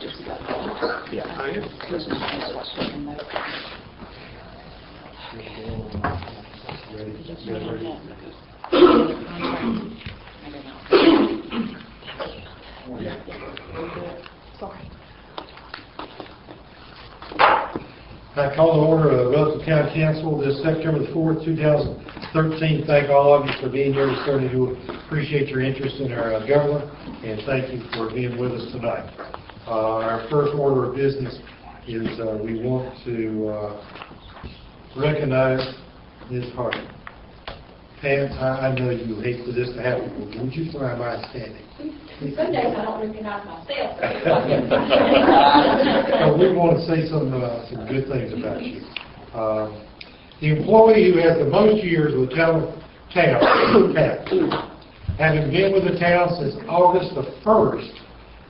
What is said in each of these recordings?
I call the order of the Rutherfordton County Council this September the 4th, 2013. Thank all of you for being here. We certainly do appreciate your interest in our government, and thank you for being with us tonight. Our first order of business is we want to recognize Ms. Hart. Pat, I know you hate for this to happen, but would you try my standing? Some days I don't recognize myself. So we want to say some good things about you. The employee who has the most years with town, Pat, having been with the town since August the 1st,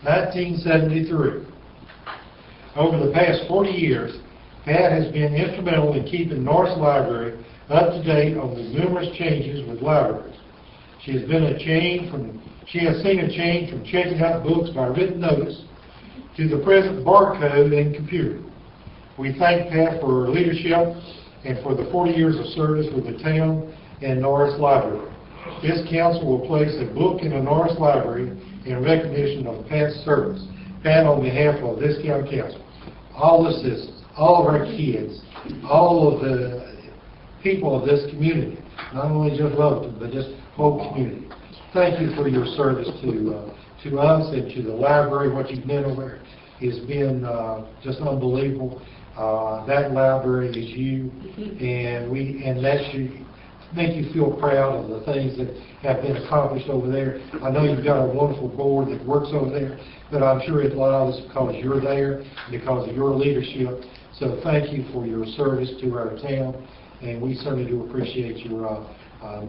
1973. Over the past 40 years, Pat has been instrumental in keeping Norris Library up to date on the numerous changes with libraries. She has seen a change from checking out books by written notice to the present barcode and computer. We thank Pat for her leadership and for the 40 years of service with the town and Norris Library. This council will place a book in the Norris Library in recognition of Pat's service. Pat, on behalf of this county council, all the citizens, all of our kids, all of the people of this community, not only just Rutherfordton, but just whole community. Thank you for your service to us and to the library. What you've done over there has been just unbelievable. That library is you, and that should make you feel proud of the things that have been accomplished over there. I know you've got a wonderful board that works over there, but I'm sure a lot of it's because you're there and because of your leadership. So thank you for your service to our town, and we certainly do appreciate your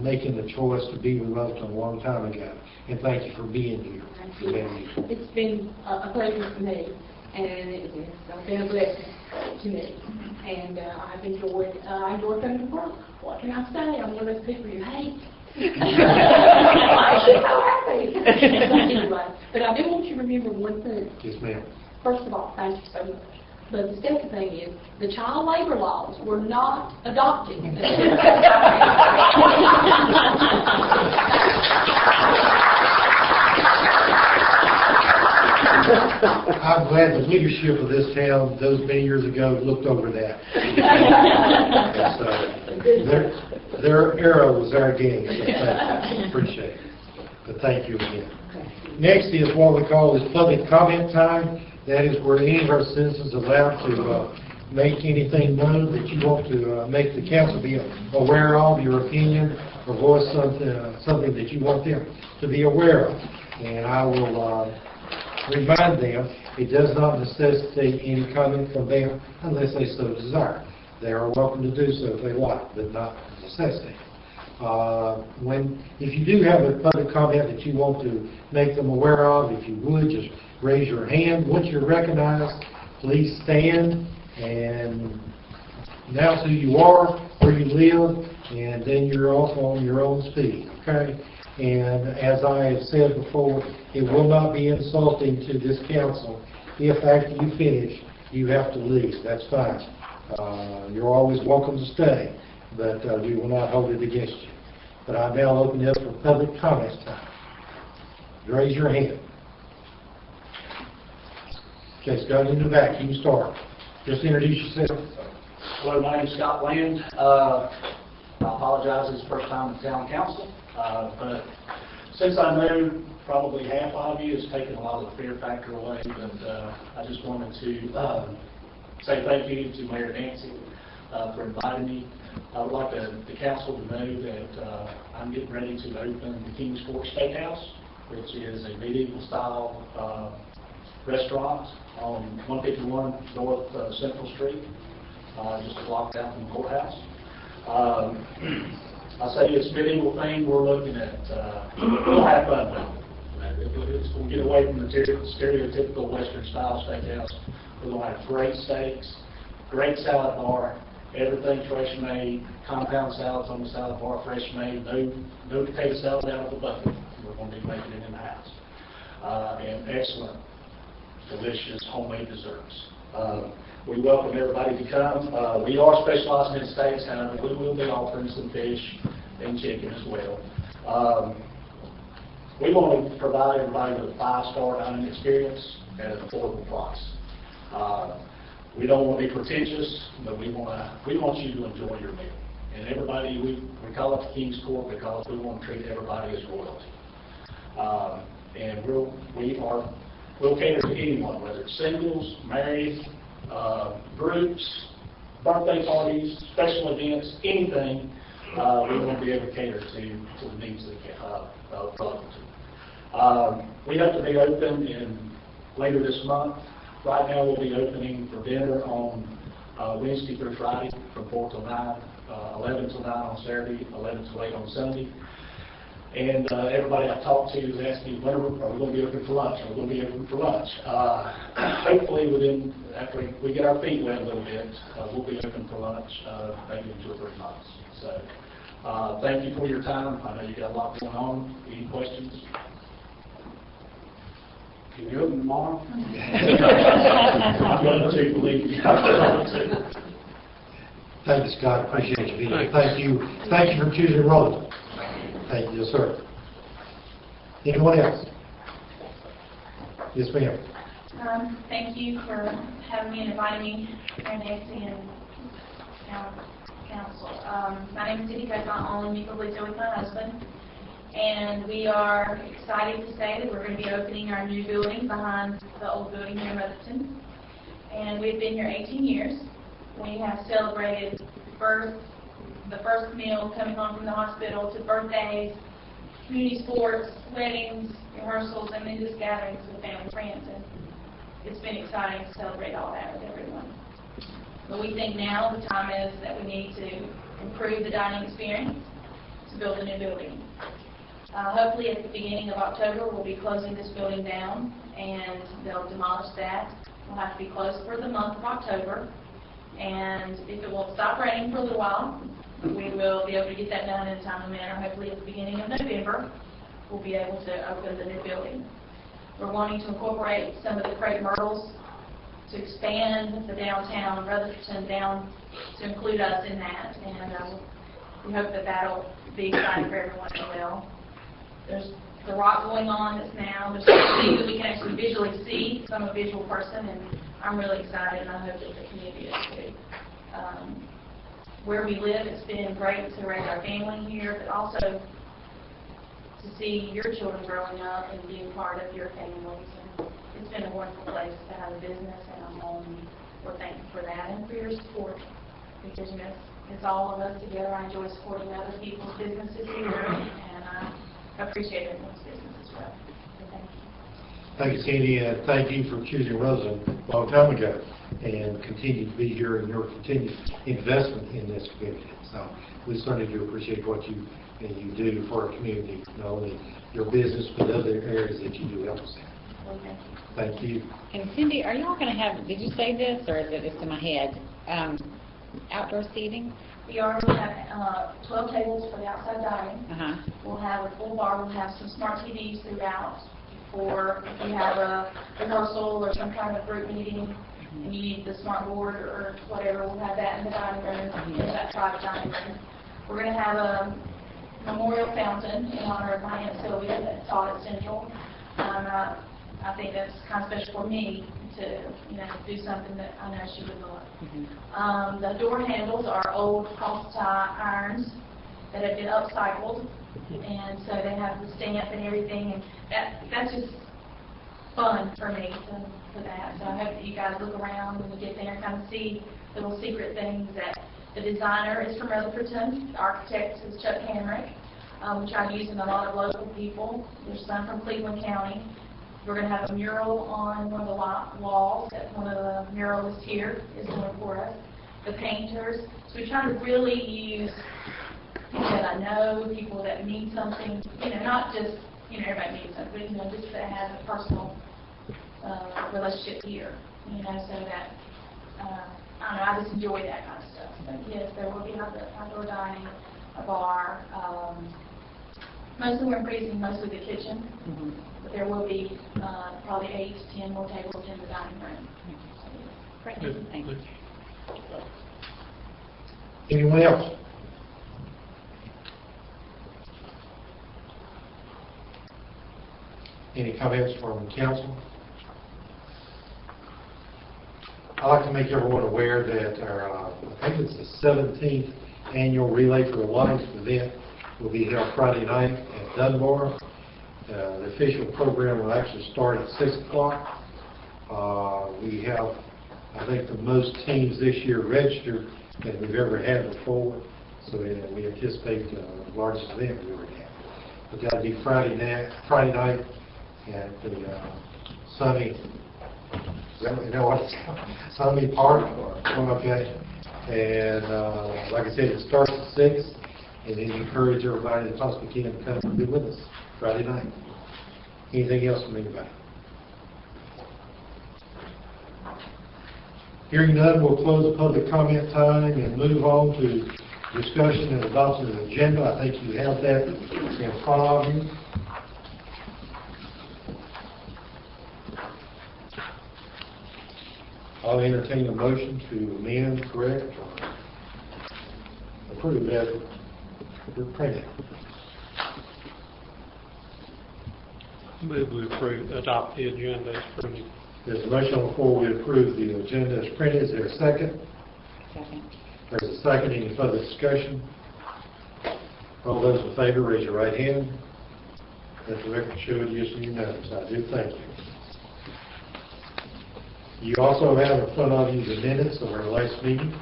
making the choice to be with Rutherfordton a long time ago. And thank you for being here. It's been a pleasure for me, and it's been a blessing to me. And I've enjoyed coming to work. What can I say? I'm one of those people you hate. I should so happy. Anyway, but I do want you to remember one thing. Yes, ma'am. First of all, thank you so much. But the second thing is, the child labor laws were not adopted. I'm glad the leadership of this town, those many years ago, looked over that. So their era was our game, so thank you. Appreciate it. But thank you again. Next is what we call is public comment time. That is where any of our citizens are allowed to make anything known that you want to make the council be aware of, your opinion, or voice something that you want them to be aware of. And I will remind them it does not necessitate any comment from them unless they so desire. They are welcome to do so if they like, but not necessity. If you do have a public comment that you want to make them aware of, if you would, just raise your hand. Once you're recognized, please stand and announce who you are, where you live, and then you're off on your own speed, okay? And as I have said before, it will not be insulting to this council if after you finish, you have to leave. That's fine. You're always welcome to stay, but we will not hold it against you. But I now open it up for public comments time. Raise your hand. Okay, Scott, in the back, you can start. Just introduce yourself. Hello, my name is Scott Land. I apologize, it's the first time in town council, but since I know probably half of you, it's taken a lot of the fear factor away, but I just wanted to say thank you to Mayor Dancy for inviting me. I would like the council to know that I'm getting ready to open the King's Court Steakhouse, which is a medieval-style restaurant on 151 North Central Street, just a block down from the courthouse. I say it's medieval thing we're looking at. We'll have fun with it. We'll get away from the stereotypical Western style steakhouse. We're going to have great steaks, great salad bar, everything fresh made, compound salads on the salad bar, fresh made, no potato salad out of the bucket. We're going to be making it in the house. And excellent delicious homemade desserts. We welcome everybody to come. We are specializing in steaks, however, we will be offering some fish and chicken as well. We want to provide everybody with a 5-star dining experience at an affordable price. We don't want to be pretentious, but we want you to enjoy your meal. And everybody, we call it the King's Court because we want to treat everybody as royalty. And we'll cater to anyone, whether it's singles, married, groups, birthday parties, special events, anything. We want to be able to cater to the needs of Rutherfordton. We hope to be open later this month. Right now we'll be opening for dinner on Wednesday through Friday from 4 till 9, 11 till 9 on Saturday, 11 till 8 on Sunday. And everybody I've talked to has asked me, when are we going to be open for lunch? Are we going to be open for lunch? Hopefully after we get our feet wet a little bit, we'll be open for lunch maybe in 2 or 3 months. So thank you for your time. I know you got a lot going on. Any questions? Can you open tomorrow? I'm going to, believe me. Thank you, Scott. Appreciate you being here. Thank you for choosing Rutherfordton. Thank you, yes, sir. Anyone else? Yes, ma'am. Thank you for having me and inviting me, Mayor Dancy and Council. My name is Cindy Cobb. I'm on Nico Blizzo with my husband. And we are excited to say that we're going to be opening our new building behind the old building here in Rutherfordton. And we've been here 18 years. We have celebrated the first meal coming home from the hospital, to birthdays, community sports, weddings, rehearsals, and then just gatherings with family and friends. And it's been exciting to celebrate all that with everyone. But we think now the time is that we need to improve the dining experience to build a new building. Hopefully at the beginning of October, we'll be closing this building down, and they'll demolish that. We'll have to be closed for the month of October. And if it won't stop raining for a little while, we will be able to get that done in a timely manner. Hopefully at the beginning of November, we'll be able to open the new building. We're wanting to incorporate some of the crepe myrtles to expand the downtown Rutherfordton down to include us in that. And we hope that that'll be exciting for everyone as well. There's the rock going on that's now. There's something that we can actually visually see. I'm a visual person, and I'm really excited, and I hope that the community is too. Where we live, it's been great to raise our family here, but also to see your children growing up and being part of your families. And it's been a wonderful place to have a business and a home. We're thankful for that and for your support, because it's all of us together. I enjoy supporting other people's businesses here, and I appreciate everyone's business as well. So thank you. Thank you, Cindy, and thank you for choosing Rutherfordton a long time ago and continue to be here in your continued investment in this community. So we certainly do appreciate what you do for our community, not only your business, but other areas that you do help us in. Well, Thank you. And Cindy, are y'all going to have, did you say this, or is it just in my head, outdoor seating? We already have 12 tables for the outside dining. We'll have a full bar. We'll have some smart TVs throughout, or if you have a rehearsal or some kind of group meeting and you need the smart board or whatever, we'll have that in the dining room, in that private dining room. We're going to have a memorial fountain in honor of my Aunt Sylvia that taught at Central. I think that's kind of special for me to do something that I know she would love. The door handles are old cross-tie irons that have been upcycled, and so they have the stamp and everything, and that's just fun for me for that. So I hope that you guys look around when you get there and kind of see little secret things. That the designer is from Rutherfordton, the architect is Chuck Hamrick. We try to use in a lot of local people. There's some from Cleveland County. We're going to have a mural on one of the walls that one of the muralists here is doing for us. The painters. So we try to really use people that I know, people that mean something, not just, everybody means something, but, just that has a personal relationship here, so that, I don't know, I just enjoy that kind of stuff. But yes, there will be outdoor dining, a bar. Mostly we're increasing mostly the kitchen, but there will be probably 8 to 10 more tables in the dining room. Great, thank you. Anyone else? Any comments from council? I'd like to make everyone aware that our, I think it's the 17th annual Relay for the Life event will be held Friday night at Dunbar. The official program will actually start at 6 o'clock. We have, I think, the most teams this year registered than we've ever had before, so we anticipate the largest event we've ever had. But that'll be Friday night at the Sunny, you know what it's called? Sunny Park. Okay. And like I said, it starts at 6, and then encourage everybody that possibly can to come and be with us Friday night. Anything else from anybody? Hearing none, we'll close the public comment time and move on to discussion and adoption of the agenda. I think you have that in front of you. I'll entertain a motion to amend, correct, or approve as printed. Move we approve, adopt the agenda as printed. There's a motion on the floor, we approve the agenda as printed. Is there a second? Second. There's a second. Any further discussion? All those in favor, raise your right hand. Let the record show it is unanimous. I do thank you. You also have in front of you the minutes of our last meeting.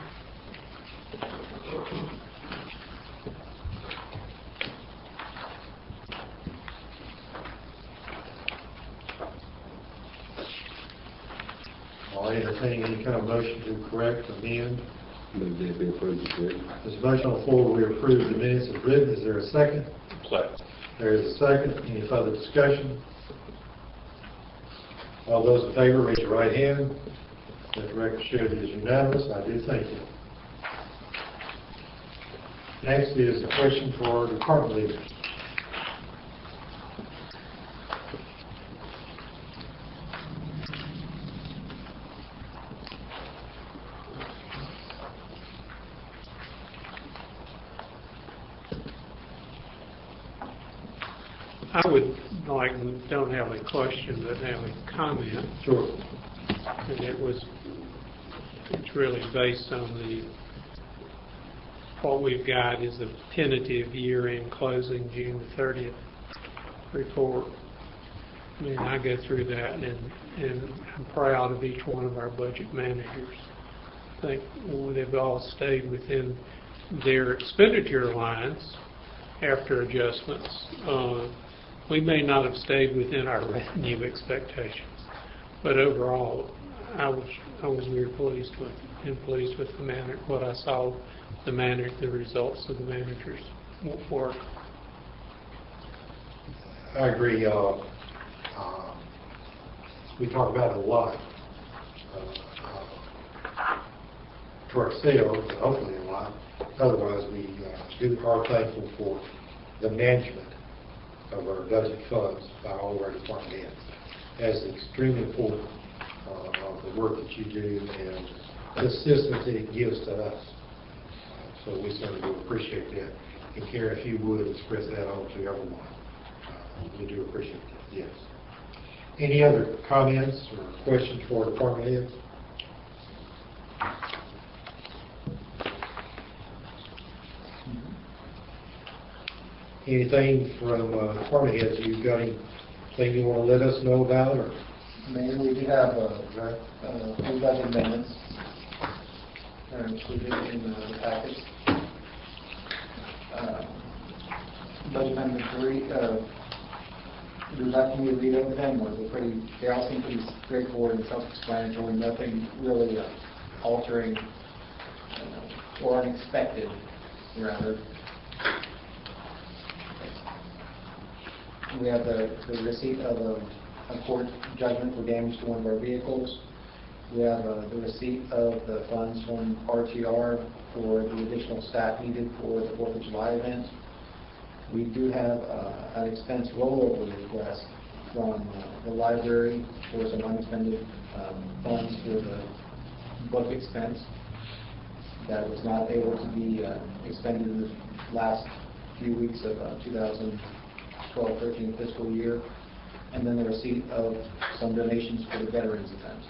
I'll entertain any kind of motion to correct, amend. Move that be approved as written. There's a motion on the floor, we approve the minutes as written. Is there a second? Second. There is a second. Any further discussion? All those in favor, raise your right hand. Let the record show it is unanimous. I do thank you. Next is a question for department leaders. I would like, don't have a question, but have a comment. Sure. And it's really based on what we've got is a tentative year-end closing June 30th report. I mean, I go through that and I'm proud of each one of our budget managers. I think they've all stayed within their expenditure lines after adjustments. We may not have stayed within our revenue expectations, but overall, I was very pleased with the manner, what I saw, the results of the manager's work. I agree. We talk about it a lot. To ourselves, hopefully a lot. Otherwise, we are thankful for the management of our budget funds by all of our department heads. That's extremely important of the work that you do and the assistance that it gives to us. So we certainly do appreciate that. And Karen, if you would express that on to everyone, we do appreciate that, yes. Any other comments or questions for department heads? Anything from department heads? You've got anything you want to let us know about? Or? Mayor, we do have few budget amendments that are included in the package. Budget amendment 3, would you like me to read over them, or they all seem pretty straightforward and self-explanatory, nothing really altering or unexpected, rather. We have the receipt of a court judgment for damage to one of our vehicles. We have the receipt of the funds from RTR for the additional staff needed for the 4th of July event. We do have an expense rollover request from the library for some unexpended funds for the book expense that was not able to be expended in the last few weeks of 2012-13 fiscal year, and then the receipt of some donations for the Veterans event.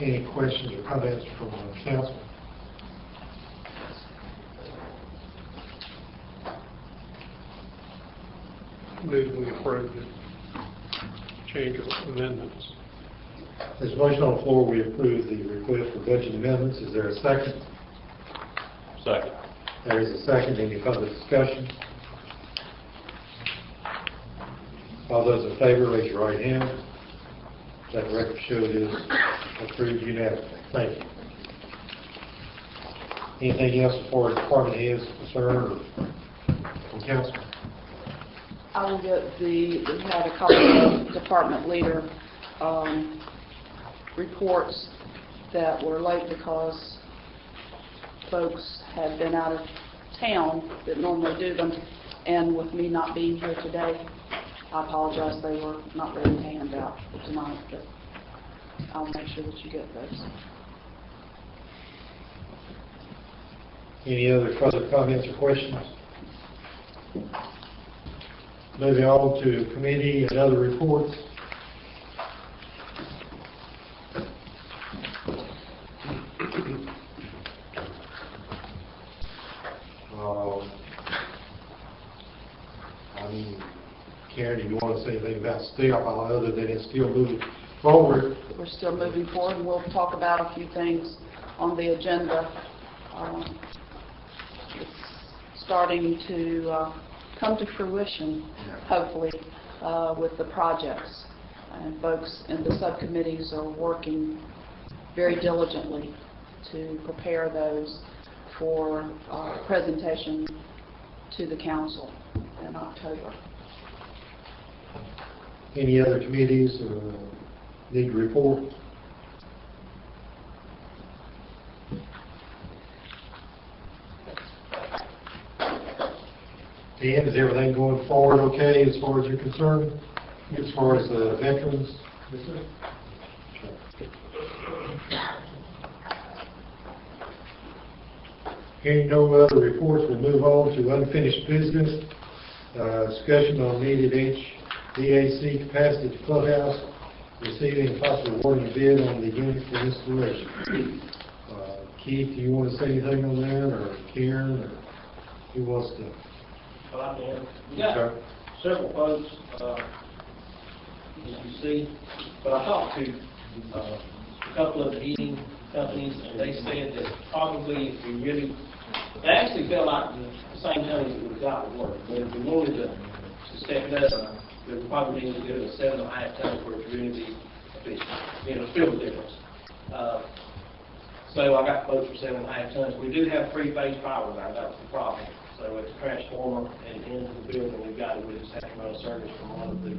Any questions or comments from council? Move we approve the change of amendments. There's a motion on the floor, we approve the request for budget amendments. Is there a second? Second. There is a second. Any further discussion? All those in favor, raise your right hand. Let the record show it is approved unanimously. Thank you. Anything else as far as department heads concerned or from council? I will get we had a couple of department leader reports that were late because folks had been out of town that normally do them, and with me not being here today, I apologize, they were not ready to hand out tonight, but I'll make sure that you get those. Any other further comments or questions? Moving on to committee and other reports. Karen, do you want to say anything about STEP other than it's still moving forward? We're still moving forward, and we'll talk about a few things on the agenda. It's starting to come to fruition, hopefully, with the projects. And folks in the subcommittees are working very diligently to prepare those for presentation to the council in October. Any other committees need to report? Dan, is everything going forward okay as far as you're concerned? As far as the veterans? Yes, sir. Hearing no other reports, we'll move on to unfinished business. Discussion on needed HVAC capacity at the clubhouse, receiving and possibly awarding a bid on the unit for installation. Keith, do you want to say anything on that, or Karen, or who wants to? Well, I can. We got several quotes, as you see, but I talked to a couple of the heating companies, and they said that probably if we really, they actually felt like the same companies that we got would work, but if we wanted to step it up, we would probably need to do a 7.5 tons for it to really be efficient. Still the difference. So I got quotes for 7.5 tons. We do have three-phase power now. That was the problem. So it's a transformer, and into the building we've got it. We just have to run a service from one of the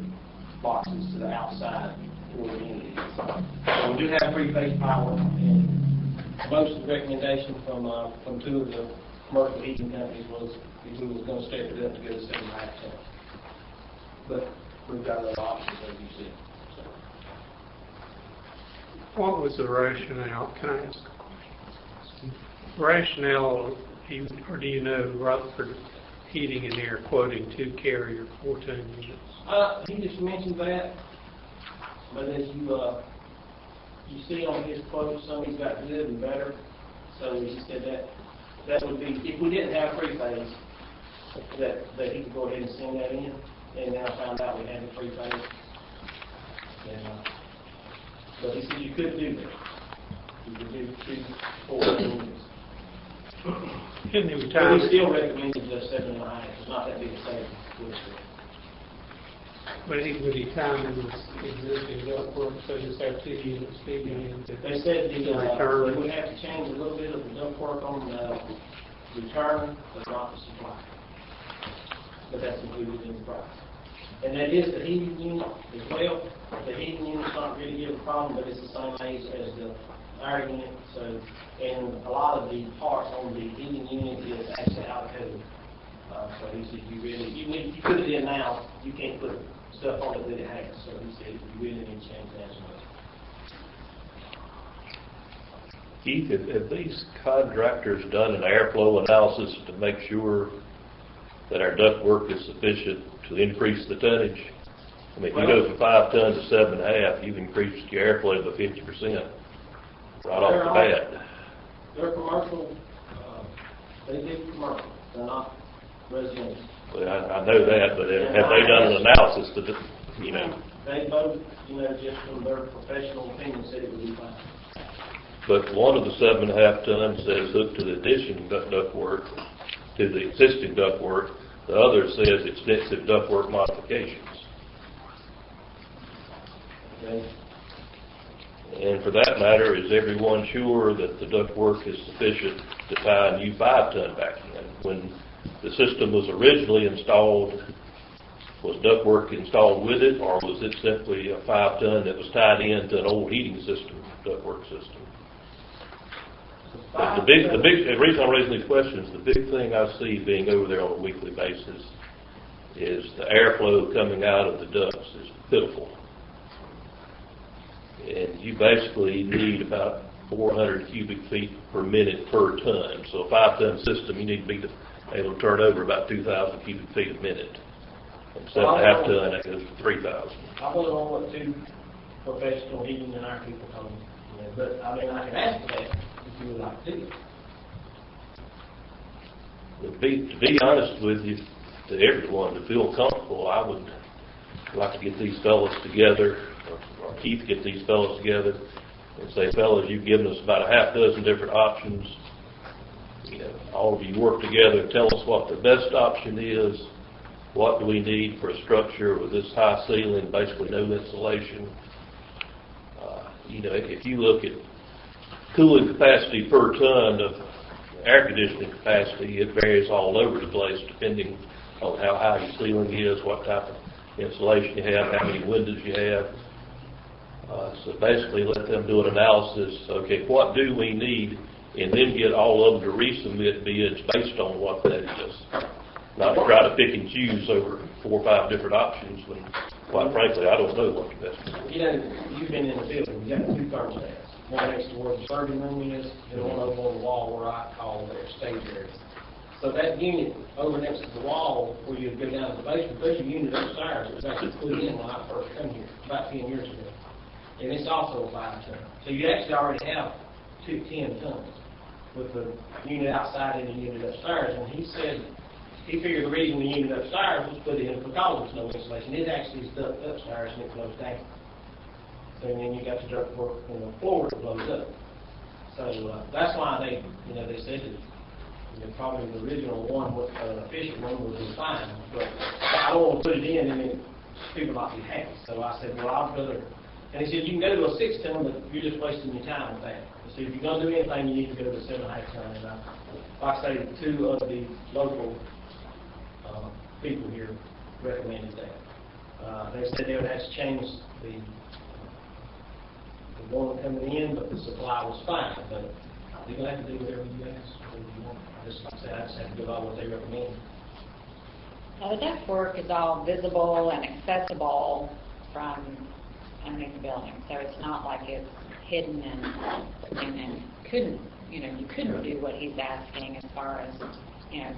boxes to the outside for the unit. So we do have three-phase power, and most of the recommendation from two of the commercial heating companies was we was going to step it up to get a 7.5 tons. But we've got other options, as you see. So. What was the rationale? Can I ask a question? Rationale, or do you know Rutherford Heating and Air quoting 2 carrier 14 units? He just mentioned that, but as you see on his quote, some he's got good and better. So he said that would be, if we didn't have three-phase, that he could go ahead and send that in. And then I found out we had a three-phase. But he said you could do that. You could do 2 4 units. But we still recommend just 7.5. It's not that big a savings. But would he time in his existing ductwork, so just have 2 units feeding in? They said we would have to change a little bit of the ductwork on the return, but not the supply. But that's included in the price. And that is the heating unit as well. The heating unit's not really give a problem, but it's the same age as the air unit. So, and a lot of the parts on the heating unit is actually out of code. So he said, even if you put it in now, you can't put stuff on it that it has. So he said, you really need to change that as well. Keith, have these contractors done an airflow analysis to make sure that our ductwork is sufficient to increase the tonnage? I mean, if you go from 5 tons to 7.5, you've increased your airflow by 50% right off the bat. They're commercial, they do commercial, they're not residential. Well, I know that, but have they done an analysis to, you know? They both, just from their professional opinion, said it would be fine. But one of the 7.5 tons says hooked to the addition ductwork, to the existing ductwork. The other says extensive ductwork modifications. Okay. And for that matter, is everyone sure that the ductwork is sufficient to tie a new 5-ton back in? When the system was originally installed, was ductwork installed with it, or was it simply a 5-ton that was tied into an old heating system, ductwork system? The reason I'm raising these questions, the big thing I see being over there on a weekly basis is the airflow coming out of the ducts is pitiful. And you basically need about 400 cubic feet per minute per ton. So a 5-ton system, you need to be able to turn over about 2,000 cubic feet a minute. And 7.5 ton, that goes to 3,000. I went on what 2 professional heating and air people told me. But, I mean, I can ask for that if you would like to do it. To be honest with you, to everyone, to feel comfortable, I would like to get these fellows together, or Keith get these fellows together and say, fellas, you've given us about a 6 different options. All of you work together and tell us what the best option is. What do we need for a structure with this high ceiling, basically no insulation? If you look at cooling capacity per ton of air conditioning capacity, it varies all over the place depending on how high your ceiling is, what type of insulation you have, how many windows you have. So basically let them do an analysis, okay, what do we need, and then get all of them to resubmit bids based on what that is. Not to try to pick and choose over 4 or 5 different options when, quite frankly, I don't know what the best is. You've been in the building, you got 2 thermostats. One next to where the serving room is, and one over on the wall where I call their stage area. So that unit over next to the wall where you go down to the basement, there's a unit upstairs that was actually put in when I first come here, about 10 years ago. And it's also a 5-ton. So you actually already have 10 tons with the unit outside and the unit upstairs. And he said, he figured the reason the unit upstairs was put in because there's no insulation. It actually is duct upstairs and it blows down. So then you got the ductwork on the floor that blows up. So that's why they said that probably the original one, efficient one, would be fine. But I don't want to put it in and then people might be happy. So I said, well, I'd rather. And he said, you can go to a 6-ton, but you're just wasting your time with that. So if you're going to do anything, you need to go to a 7.5 ton. And like I say, 2 of the local people here recommended that. They said they would have to change the one coming in, but the supply was fine. But you're going to have to do whatever you ask. Like I said, I just have to go by what they recommend. Now, the ductwork is all visible and accessible from underneath the building, so it's not like it's hidden and couldn't, you couldn't do what he's asking as far as,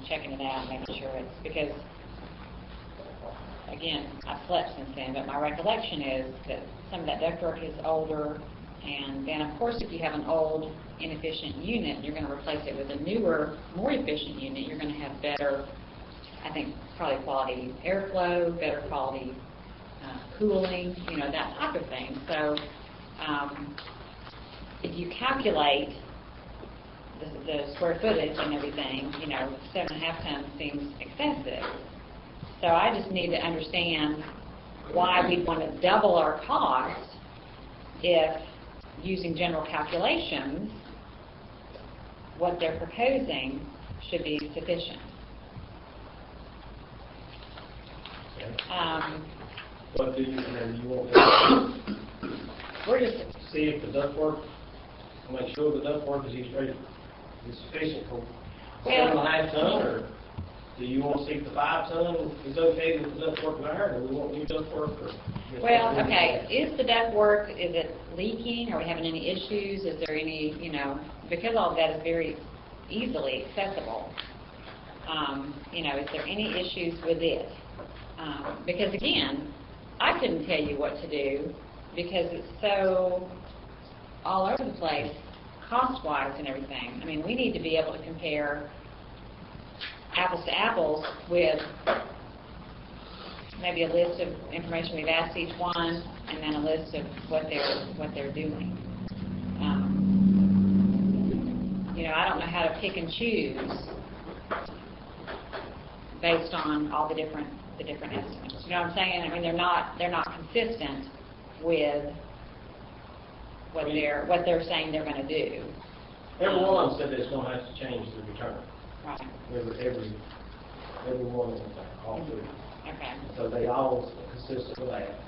checking it out and making sure it's, because, again, I've slept since then, but my recollection is that some of that ductwork is older, and then, of course, if you have an old, inefficient unit, you're going to replace it with a newer, more efficient unit, you're going to have better, I think, probably quality airflow, better quality cooling, that type of thing. So if you calculate the square footage and everything, 7.5 tons seems excessive. So I just need to understand why we'd want to double our cost if, using general calculations, what they're proposing should be sufficient. What do you want to We're just see if the ductwork, make sure the ductwork is sufficient for 7.5 ton, or Do you want to see if the 5 ton is okay with the ductwork there, or do we want new ductwork? Well, okay, is the ductwork, is it leaking? Are we having any issues? Is there any, because all of that is very easily accessible, is there any issues with it? Because again, I couldn't tell you what to do because it's so all over the place, cost-wise and everything. I mean, we need to be able to compare apples to apples with maybe a list of information we've asked each one, and then a list of what they're doing. I don't know how to pick and choose based on all the different estimates. You know what I'm saying? I mean, they're not consistent with what they're saying they're going to do. Every one of them said it's going to have to change the return. Right. Every one of them, all 3. Okay. So they all consistent with that.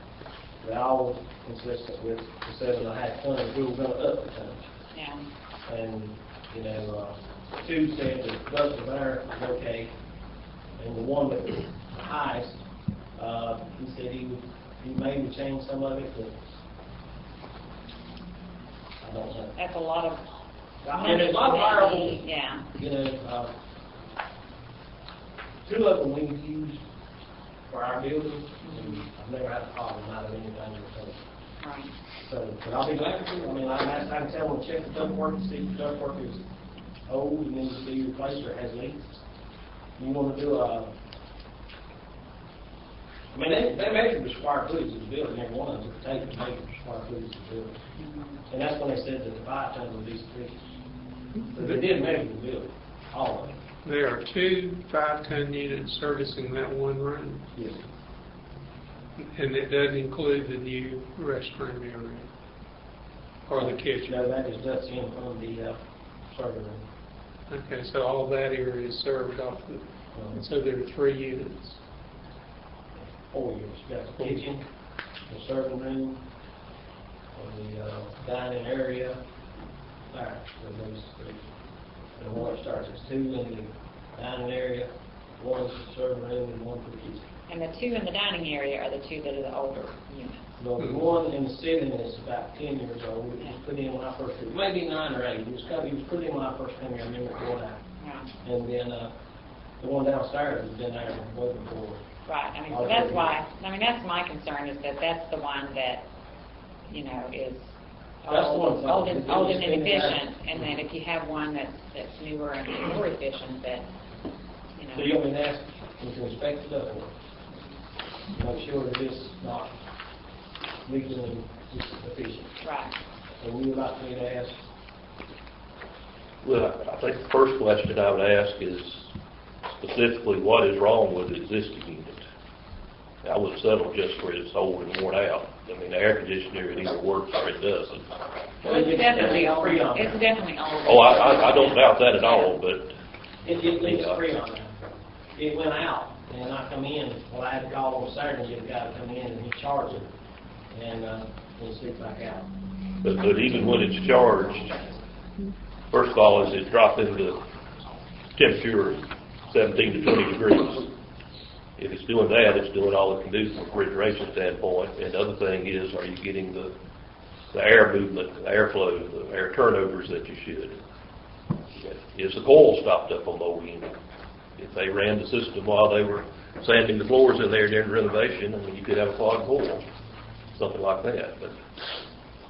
They all consistent with the 7.5 tons. We were going to up the tonnage. Yeah. And, 2 said the ducts there was okay. And the one that was the highest, he said he maybe change some of it, but I don't know. That's a lot of And it's not variable. Yeah. 2 of them we used for our building, and I've never had a problem out of anything with them. Right. So, but I'll be glad to. I mean, I can tell them, check the ductwork, and see if the ductwork is old and needs to be replaced or has leaks. You want to do they measured the square footage of the building, every one of them, they measured the square footage of the building. And that's when they said that the 5 ton would be sufficient. So they did measure the building, all of it. There are 2 5-ton units servicing that one room, Yes. and it doesn't include the new restroom area or the kitchen. No, that is ducts in from the server room. Okay, so all that area is served off the, so there are 3 units. 4 units. You got the kitchen, the serving room, and the dining area. There, those 3. And one starts, there's 2 in the dining area, 1 is the serving room, and 1 for the kitchen. And the 2 in the dining area are the 2 that are the older units. The one in the ceiling is about 10 years old. It was put in when I first came, maybe 9 or 8. It was put in when I first came here. I remember it going out. Yeah. And then the one downstairs has been there way before. Right. I mean, so that's why. I mean, that's my concern is that that's the one that is old and inefficient, and then if you have one that's newer and more efficient, that So you want me to ask them to inspect the ductwork, make sure that it's not legally efficient. Right. And we would like me to ask. Well, I think the first question I would ask is specifically what is wrong with the existing unit. I would settle just for it's old and worn out. I mean, the air conditioner, it either works or it doesn't. Well, it's definitely old. It's definitely old. Oh, I don't doubt that at all, but... It leaks Freon. It went out, and I come in, well, I had to call on Saturday, get a guy to come in, and he charged it, and it slipped back out. But even when it's charged, first of all, is it dropping the temperature 17 to 20 degrees? If it's doing that, it's doing all it can do from a refrigeration standpoint. And the other thing is, are you getting the air movement, the airflow, the air turnovers that you should? Is the coil stopped up on the old unit? If they ran the system while they were sanding the floors in there during renovation, I mean, you could have a clogged coil, something like that. But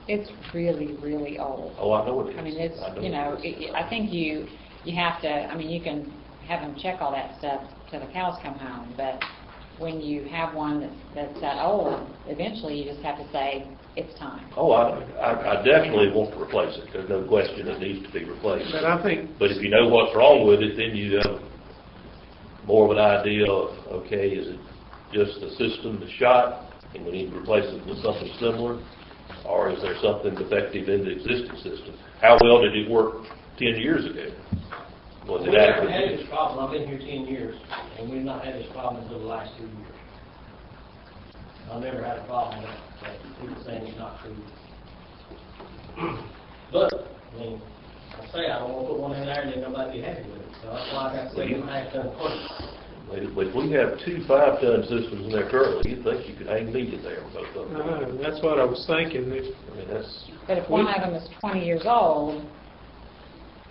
it's really, really old. oh, I know it is. I mean, it's I think you have to. I mean, you can have them check all that stuff till the cows come home, but when you have one that's that old, eventually you just have to say it's time. Oh, I definitely want to replace it. There's no question it needs to be replaced. But I think... But if you know what's wrong with it, then you have more of an idea of, okay, is it just the system that's shot and we need to replace it with something similar? Or is there something defective in the existing system? How well did it work 10 years ago? Was it We never adequate? had this problem. I've been here 10 years, and we've not had this problem until the last 2 years. I've never had a problem with that. People saying it's not true. But, I mean, I say I don't want to put one in there and then nobody be happy with it. So that's why I got 7.5 ton quote. If we have 2 5-ton systems in there currently, you'd think you could hang meat in there with both of them. That's what I was thinking. I mean, that's, But if one of them is 20 years old,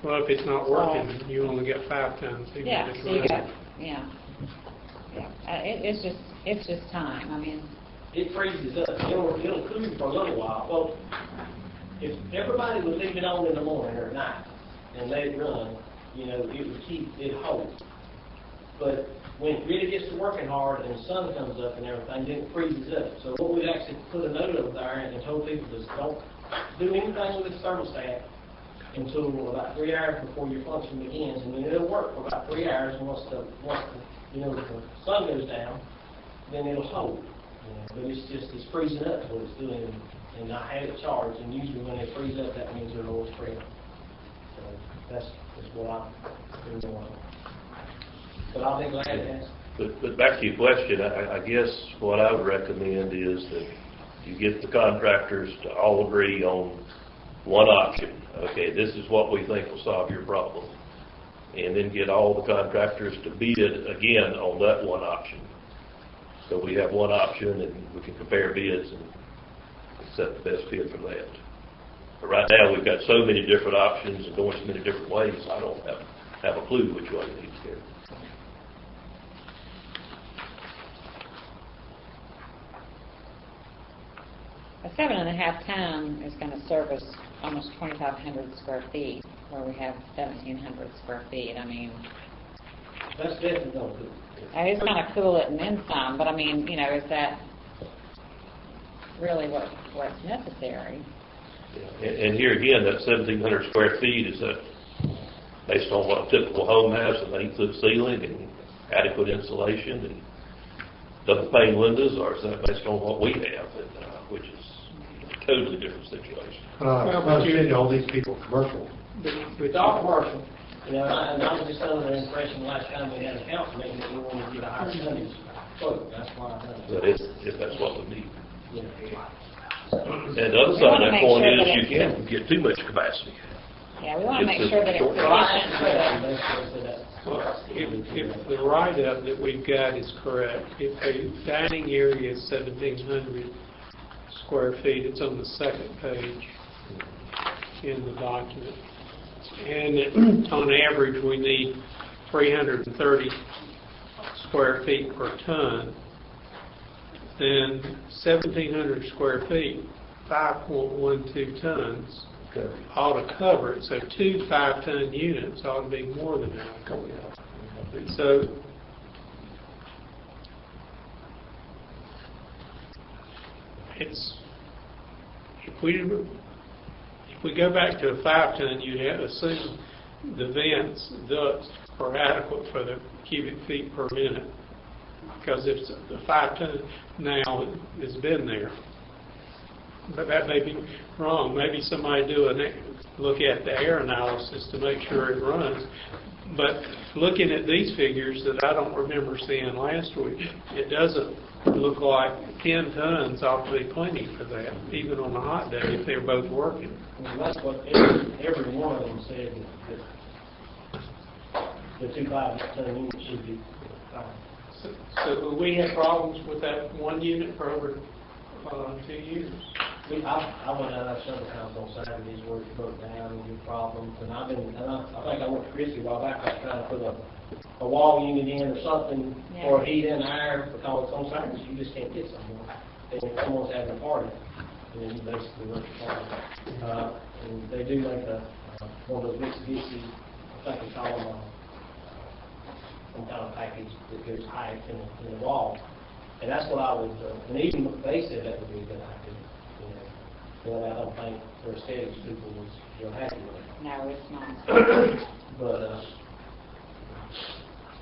Well, if it's not working, you only get 5 tons. even yeah, if it's so you got, running. yeah. It's just time, I mean, It freezes up, it'll cool for a little while. Well, if everybody would leave it on in the morning or at night and let it run, you know, it would keep it whole. But when it really gets to working hard and the sun comes up and everything, then it freezes up. So what we'd actually put a note over there and told people is don't do anything with the thermostat until about 3 hours before your function begins, and then it'll work for about 3 hours. And once the sun goes down, then it'll hold. But it's freezing up is what it's doing, and I had it charged. And usually when they freeze up, that means they're always free. So that's what I'm doing. But I'll be glad to ask. but back to your question, I guess what I would recommend is that you get the contractors to all agree on one option. Okay, this is what we think will solve your problem. And then get all the contractors to bid again on that one option. So we have one option and we can compare bids and set the best bid from that. But right now, we've got so many different options and going so many different ways, I don't have a clue which way we need to go. a 7.5 ton is going to service almost 2,500 square feet, where we have 1,700 square feet. I mean, That's definitely going to do. it's going to cool it and then some, but I mean, you know, is that really what's necessary? And here again, that 1,700 square feet, is that based on what a typical home has, an 8-foot ceiling and adequate insulation and double pane windows, or is that based on what we have, which is a totally different situation? Understanding all these people, commercial. It's all commercial. You know, and I was just under the impression last time we had a council meeting that we wanted to get a higher percentage quote. That's why I done But it. if that's what we need. You know. And the other side of that coin is you can get too much capacity. Yeah, we want to make It's sure that it's sufficient for the... Well, if the write-up that we've got is correct, if a dining area is 1,700 square feet, it's on the second page in the document. And on average, we need 330 square feet per ton. Then 1,700 square feet, 5.12 tons, Okay. ought to cover it. So 2 5-ton units ought to be more than that. So it's, if we go back to a 5-ton, you have to assume the vents, ducts are adequate for the cubic feet per minute. Because if the 5-ton now has been there. But that may be wrong. Maybe somebody look at the air analysis to make sure it runs. But looking at these figures that I don't remember seeing last week, it doesn't look like 10 tons ought to be plenty for that, even on a hot day if they're both working. And that's what every one of them said, that the 2 5-ton units should be fine. So we had problems with that one unit for over 2 years. I went out there several times on Saturdays where it broke down and had problems, and I think I went to Christy a while back, I was trying to put a wall unit in or something for heat and air, because on Saturdays you just can't get someone. And if someone's having a party, then you basically run the party. And they do make one of those Mitsubishi, I think they call them some kind of package that goes high in the wall. And that's what I would, and even they said that would be a good idea. Well, I don't think their aesthetics people was real happy with it. No, it's not.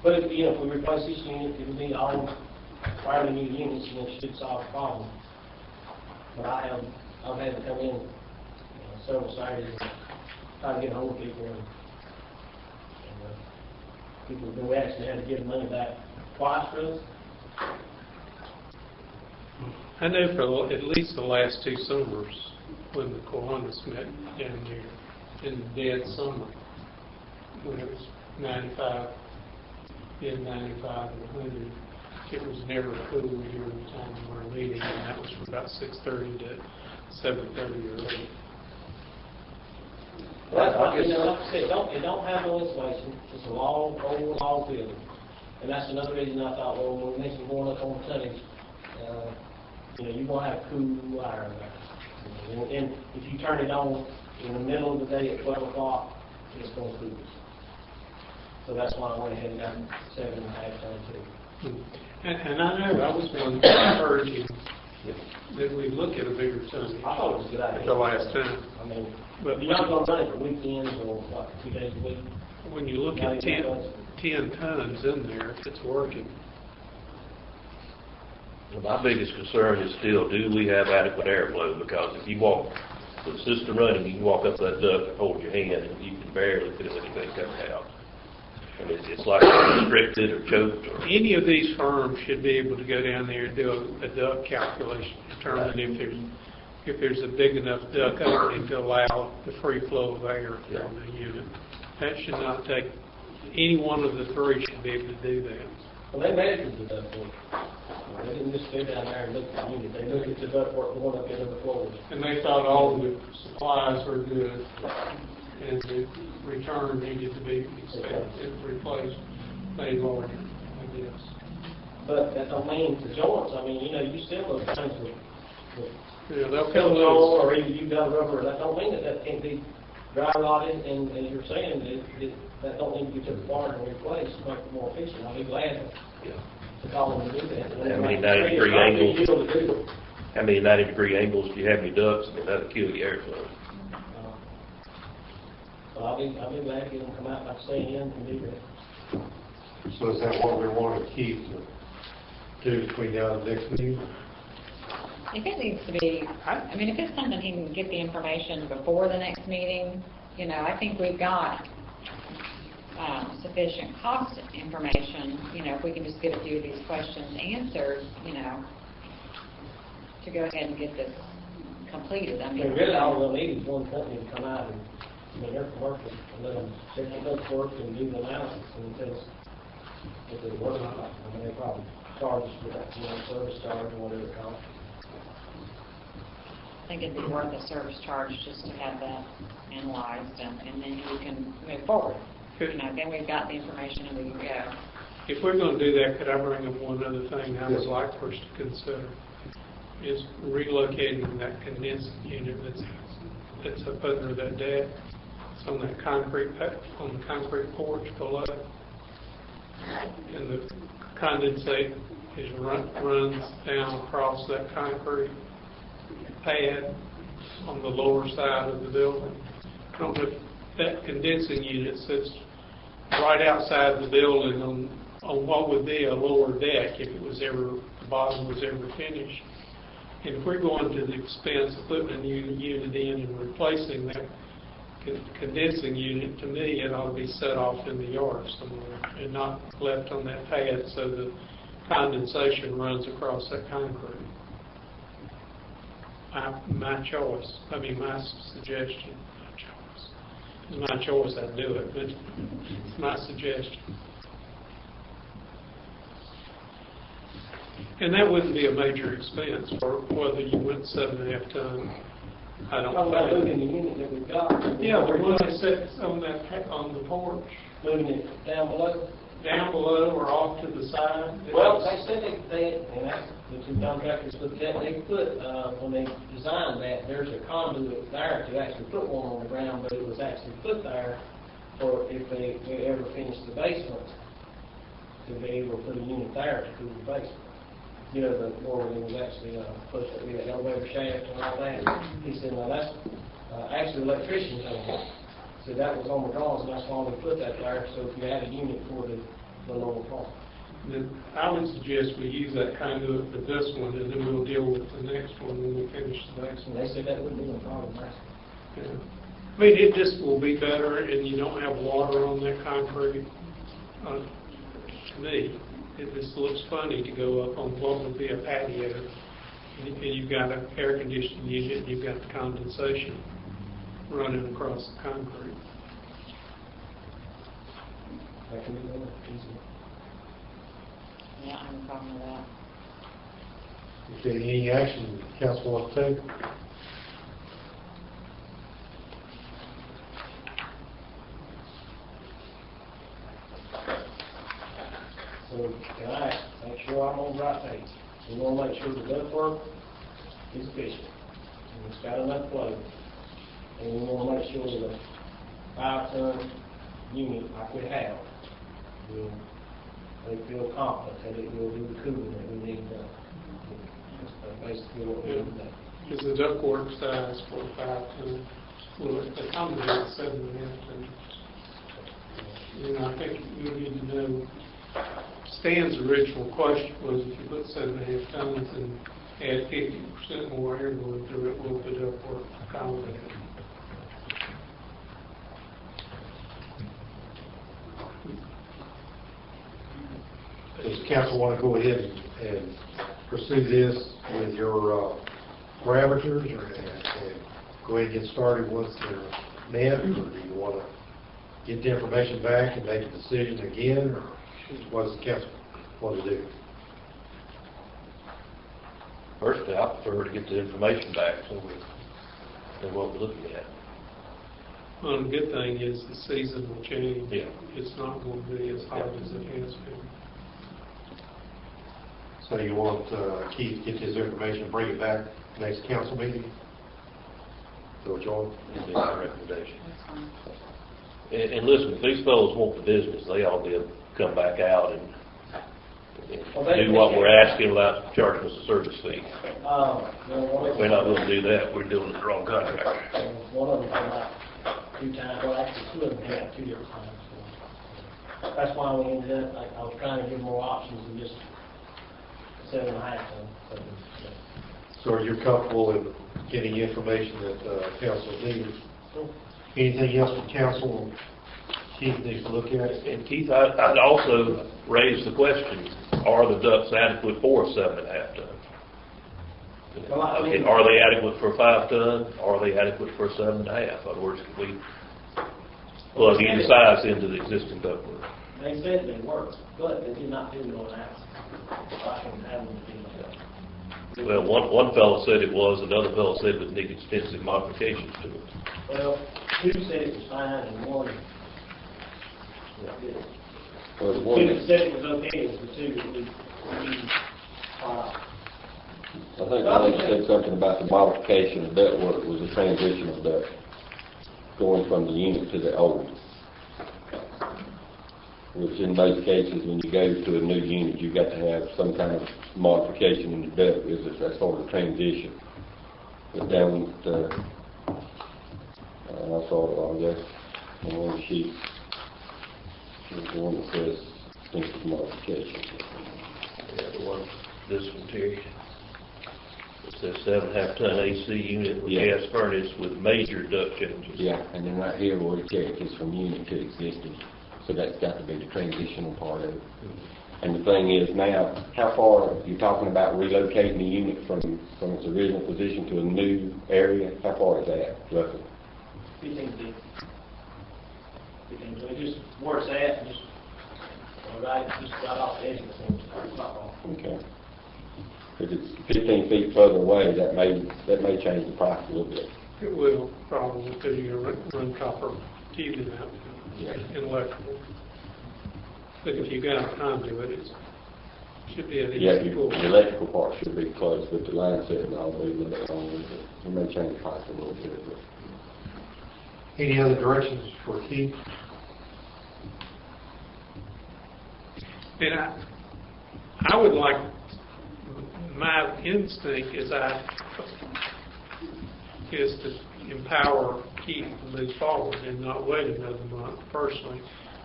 But if, if we replace this unit, it would be all fairly new units, and it should solve the problem. But I've had to come in several Saturdays and try to get hold of people, and people we actually had to give the money back twice for us. I know for at least the last 2 summers, when the Kiwanis met down there in the dead summer, when it was 95 in 95 and 100, it was never cool during the time of our meeting, and that was from about 6:30 to 7:30 or 8. Well, you know, like I said, it don't have no insulation. It's a long, old log building. And that's another reason I thought, well, when we mentioned going up on the tonnage, you know, you want to have cool wire in there. And if you turn it on in the middle of the day at 12 o'clock, it's going to cool. So that's why I went ahead and got 7.5 ton too. And I know, I was going to encourage you that we look at a bigger tonnage I thought it was a good idea. the last time. I mean, But you're not going to run it for weekends or what, 2 days a week. when you look at 10 tons in there, if it's working, Well, my biggest concern is still, do we have adequate airflow? Because if you walk, with the system running, you can walk up that duct and hold your hand, and you can barely feel anything coming out. I mean, it's like restricted or choked or... any of these firms should be able to go down there and do a duct calculation, determine if there's a big enough duct opening to allow the free flow of air from the unit. That should not take, any one of the three should be able to do that. Well, they measured the ductwork. They didn't just go down there and look at the unit. They looked at the ductwork going up into the floor. And they thought all the supplies were good, and the return needed to be replaced, made larger, I guess. But that don't mean the joints. I mean, you know, you still look things with Yeah, they'll come silicone loose. or even you got rubber. That don't mean that can't be dry rotted. And as you're saying, that don't need to be took apart and replaced to make it more efficient. I'll be glad to call them to do that. How many 90-degree angles? How many 90-degree angles do you have in your ducts? I mean, that'll kill your airflow. So I'll be glad to get them to come out like I say in and do that. So is that what we want to keep to do between now and the next meeting? If it needs to be, I mean, if it's something he can get the information before the next meeting, you know, I think we've got sufficient cost information, you know, if we can just get a few of these questions answered, you know, to go ahead and get this completed. I mean, really all we'll need is one company to come out and, I mean, they're commercial, and let them check the ductwork and do the analysis, and tell us if it works or not. I mean, they probably charge us for that, you know, service charge or whatever it costs. I think it'd be worth a service charge just to have that analyzed, and then you can move forward. You know, then we've got the information and we can go. If we're going to do that, could I bring up one other thing I would like for us to consider? Is relocating that condensing unit that's up under that deck. It's on that on the concrete porch below. And the condensate runs down across that concrete pad on the lower side of the building. I don't know if that condensing unit sits right outside the building on what would be a lower deck if it was ever, the bottom was ever finished. And if we're going to the expense of putting a new unit in and replacing that condensing unit, to me, it ought to be set off in the yard somewhere and not left on that pad so the condensation runs across that concrete. My choice, I mean my suggestion, it's my choice, I'd do it, but it's my suggestion. And that wouldn't be a major expense for whether you went 7.5 ton. I don't Talking about think. moving the unit that we've got. Yeah, the one that sits on the porch, Moving it down below. down below or off to the side. Well, they said they and that's the two contractors looked at, they put, when they designed that, there's a conduit there to actually put one on the ground, but it was actually put there for if they ever finish the basement, to be able to put a unit there to cool the basement. You know, the floor was actually pushed up with an elevator shaft and all that. He said, well, that's actually electrician thing. So that was on the drawings, and that's why we put that there, so if you had a unit for the lower part. Then I would suggest we use that conduit for this one, and then we'll deal with the next one when we finish the next And one. they said that wouldn't be a problem, right? Yeah. I mean, it just will be better, and you don't have water on that concrete. To me, it just looks funny to go up on what would be a patio, and you've got an air conditioning unit, and you've got the condensation running across the concrete. That can be done easily. Yeah, I have a problem with that. If there any action council wants to take? So, can I make sure I'm on the right page? We want to make sure the ductwork is efficient, and it's got enough flow. And we want to make sure that a 5-ton unit like we have, they feel confident that it will do the cooling that we need done. That's basically what we're doing. Is the ductwork size for 5-ton? Will it accommodate 7.5 tons? I think we need to know. Stan's original question was if you put 7.5 tons and add 50% more air going through it, will the ductwork accommodate it? Does council want to go ahead and pursue this with your parameters, and go ahead and get started once they're met, or do you want to get the information back and make a decision again, or what does the council want to do? Personally, I prefer to get the information back so we know what we're looking at. Well, the good thing is the season will change. Yeah. It's not going to be as hot as it has been. So you want Keith to get this information, bring it back next council meeting? So John? That'd be my recommendation. And listen, if these fellows want the business, they ought to be able to come back out and do what we're asking without charging us a service fee. If we're not going to do that, we're doing the wrong contractor. One of them came out 2 times, well, actually 2 of them came out 2 different times. So that's why we ended up, like, I was trying to give more options than just 7.5 tons. So are you comfortable in getting the information that council needs? Anything else from council Keith needs to look at? And Keith, I'd also raise the question, are the ducts adequate for a 7.5 ton? Okay, are they adequate for a 5 ton? Are they adequate for a 7.5? In other words, can we plug either size into the existing ductwork? They said they worked, but they did not do it on ours. So I can have them do that. Well, one fellow said it was, another fellow said it would need extensive modifications to it. Well, 2 said it was fine, and 1 didn't. Well, the 2 one that said it was okay, it was the 2 that we I think Alex said something about the modification of duct work was a transition of duct, going from the unit to the old. Which in most cases, when you go to a new unit, you've got to have some kind of modification in the duct, that's sort of a transition. But down at, I saw it, I guess, on one of the sheets, there's the one that says extensive modification. Yeah, the one, this one, Terry. It says 7.5 ton AC unit with gas furnace with major duct changes. Yeah, and then right here where it checks is from unit to existing. So that's got to be the transitional part of it. And the thing is now, how far, you're talking about relocating the unit from its original position to a new area, how far is that, roughly? 15 feet. 15 feet, just where it's at, just right off the edge of the thing. It's not wrong. Okay. If it's 15 feet further away, that may change the price a little bit. It will probably because you're going to run copper tubing out and electrical. But if you got time to it, it should be an easy pull. The electrical part should be close, but the line setting all be a little bit longer. It may change the price a little bit. But. Any other directions for Keith? And I would like, my instinct is to empower Keith to move forward and not wait another month personally.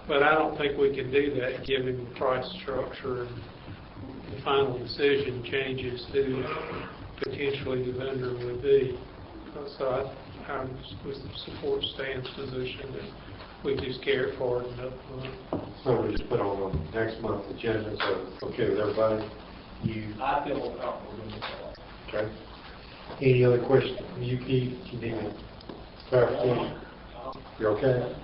But I don't think we can do that given the price structure and the final decision changes who potentially the vendor would be. So I would support Stan's position that we just carry it forward another month. So we just put on the next month's agenda, so it's okay with everybody? I feel more comfortable doing it. Okay. Any other questions? You, Keith, you need a clarification? You're okay?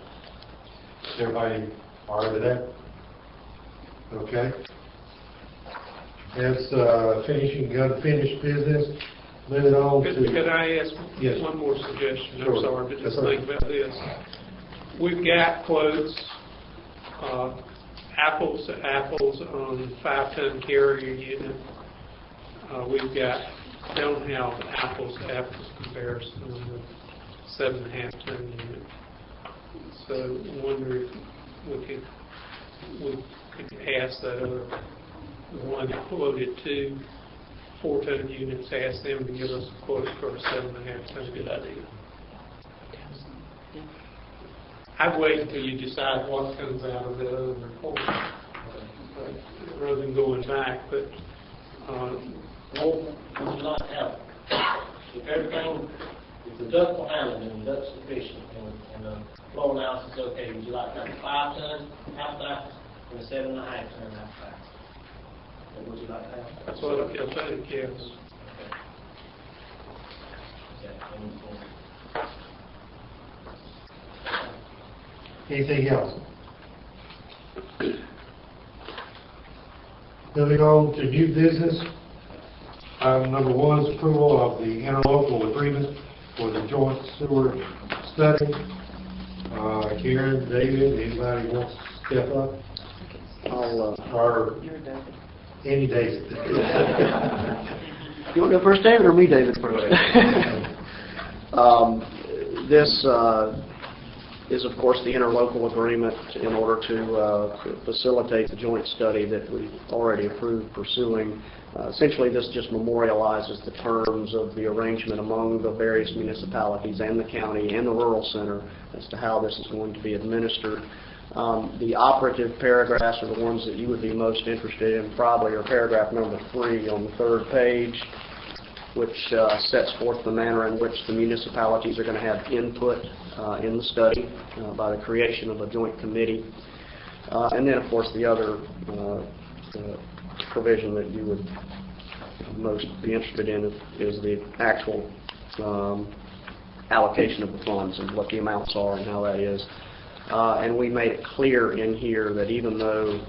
Is everybody all right with that? Okay. That's finishing unfinished business. Moving on to... Could I ask Yes. one more suggestion? Sure. I'm sorry, but That's just all right. think about this. We've got quotes, apples to apples on 5-ton carrier unit. Don't have apples to apples comparison on the 7.5-ton unit. So I wonder if we could ask that other one that quoted 2 4-ton units, ask them to give us a quote for a 7.5-ton. Good idea. I'd wait until you decide what comes out of the other report, rather than going back, but, Well, would you like to have, if everything, if the duct will handle it and the duct's sufficient and the flow analysis is okay, would you like to have a 5-ton half-bath and a 7.5-ton half-bath? What would you like to have? that's what I think, yes. Anything else? Moving on to new business. Item number 1 is approval of the interlocal agreement for the joint sewer study. Karen, David, anybody wants to step up? Or Andy David. You want to go first, David, or me, David, first? This is, of course, the interlocal agreement in order to facilitate the joint study that we already approved pursuing. Essentially, this just memorializes the terms of the arrangement among the various municipalities and the county and the rural center as to how this is going to be administered. The operative paragraphs are the ones that you would be most interested in, probably are paragraph number 3 on the 3rd page, which sets forth the manner in which the municipalities are going to have input in the study by the creation of a joint committee. And then, of course, the other provision that you would most be interested in is the actual allocation of the funds and what the amounts are and how that is. And we made it clear in here that even though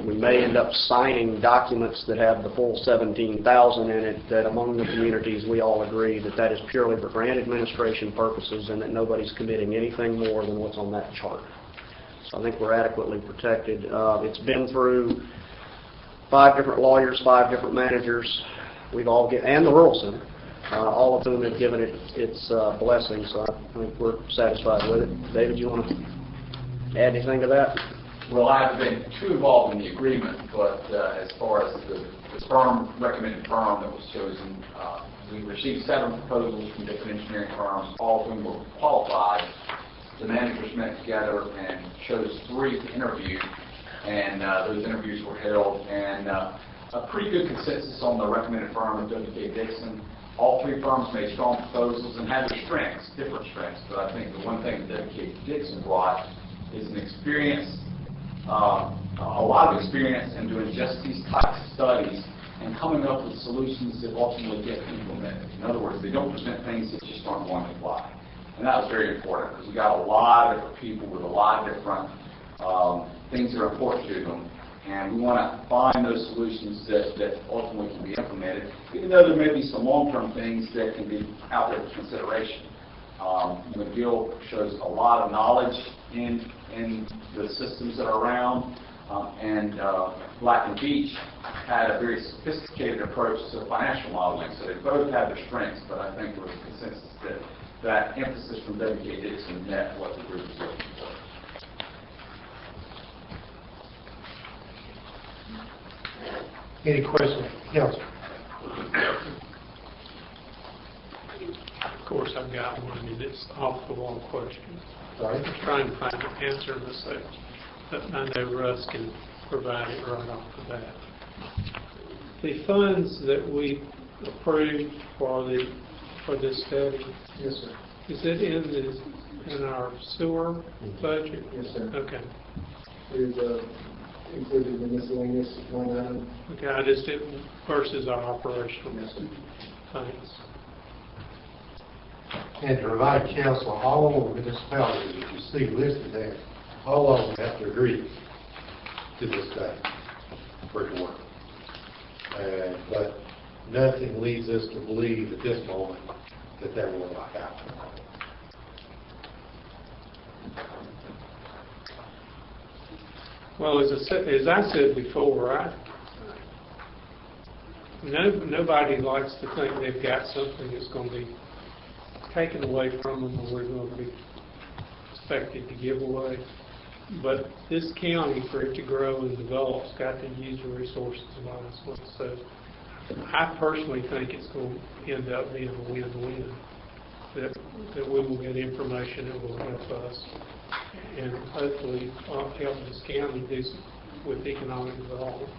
we may end up signing documents that have the full $17,000 in it, that among the communities we all agree that that is purely for grant administration purposes and that nobody's committing anything more than what's on that chart. So I think we're adequately protected. It's been through 5 different lawyers, 5 different managers. We've all and the rural center. All of whom have given it its blessing, so I think we're satisfied with it. David, you want to add anything to that? Well, I haven't been too involved in the agreement, but as far as the recommended firm that was chosen, we received 7 proposals from different engineering firms, all of whom were qualified. The managers met together and chose 3 to interview, and those interviews were held, and a pretty good consensus on the recommended firm of W.K. Dixon. All 3 firms made strong proposals and had their strengths, different strengths, but I think the one thing that W.K. Dixon brought is an experience, a lot of experience in doing just these types of studies and coming up with solutions that ultimately get implemented. In other words, they don't present things that just aren't going to fly. And that was very important because we got a lot of different people with a lot of different things that are important to them. And we want to find those solutions that ultimately can be implemented, even though there may be some long-term things that can be out there for consideration. McGill shows a lot of knowledge in the systems that are around, and Black and Beach had a very sophisticated approach to financial modeling, so they both have their strengths, but I think there was a consensus that emphasis from W.K. Dixon met what the group was looking for. Any questions? Yes. Of course, I've got one, and it's off the wall question. Sorry? I'm trying to find an answer myself, but I know Russ can provide it right off the bat. The funds that we approved for this study, Yes, sir. is it in our sewer budget? Yes, sir. Okay. We've included the miscellaneous line item. Okay, I just didn't, versus our operational. Yes, sir. Thanks. And to provide counsel, all of the municipalities that you see listed there, all of them have to agree to this day for it to work. But nothing leads us to believe at this moment that that will work out. Well, as I said before, nobody likes to think they've got something that's going to be taken away from them or we're going to be expected to give away. But this county, for it to grow and develop, has got to use the resources wisely. So I personally think it's going to end up being a win-win, that we will get information that will help us and hopefully help this county do with economic development.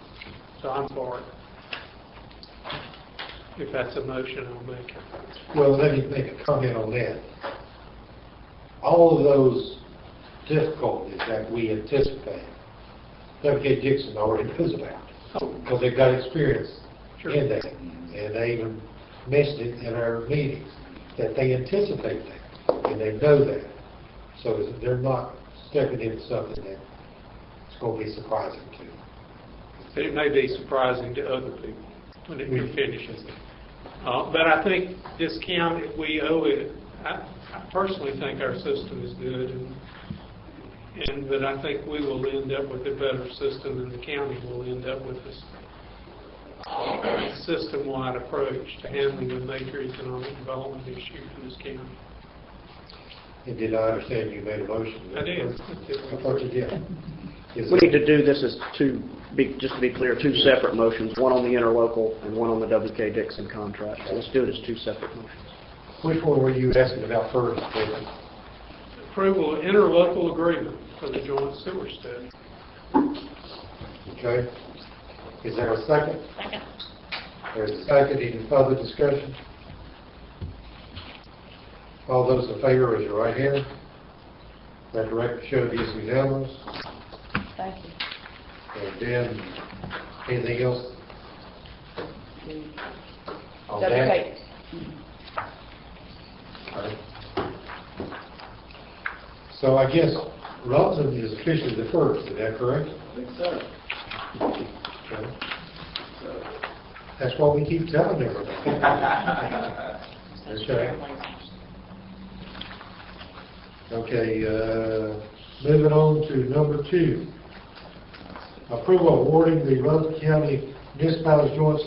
So I'm for it. If that's a motion, I'll make it. Well, let me make a comment on that. All of those difficulties that we anticipate, W.K. Dixon already knows about, because they've got experience in that, and they even mentioned it in our meetings, that they anticipate that, and they know that. So they're not stepping into something that's going to be surprising to them. It may be surprising to other people when it finishes. But I think this county, we owe it. I personally think our system is good, but I think we will end up with a better system, and the county will end up with a system-wide approach to handling the major economic development issue in this county. And did I understand you made a motion? I did. I thought you did. We need to do this as just to be clear, two separate motions, one on the interlocal and one on the W.K. Dixon contract. So let's do it as two separate motions. Which one were you asking about first, David? Approval of interlocal agreement for the joint sewer study. Okay. Is there a second? Second. There's a second. Any further discussion? All those in favor, raise your right hand. Let the record show this is unanimous. Thank you. And then, anything else? On that? W.K. Right. So I guess Rutherfordton is officially the first, is that correct? I think so. Okay. That's what we keep telling everybody. Okay. Okay, moving on to number 2. Approval of awarding the Rutherford County Municipalities Joint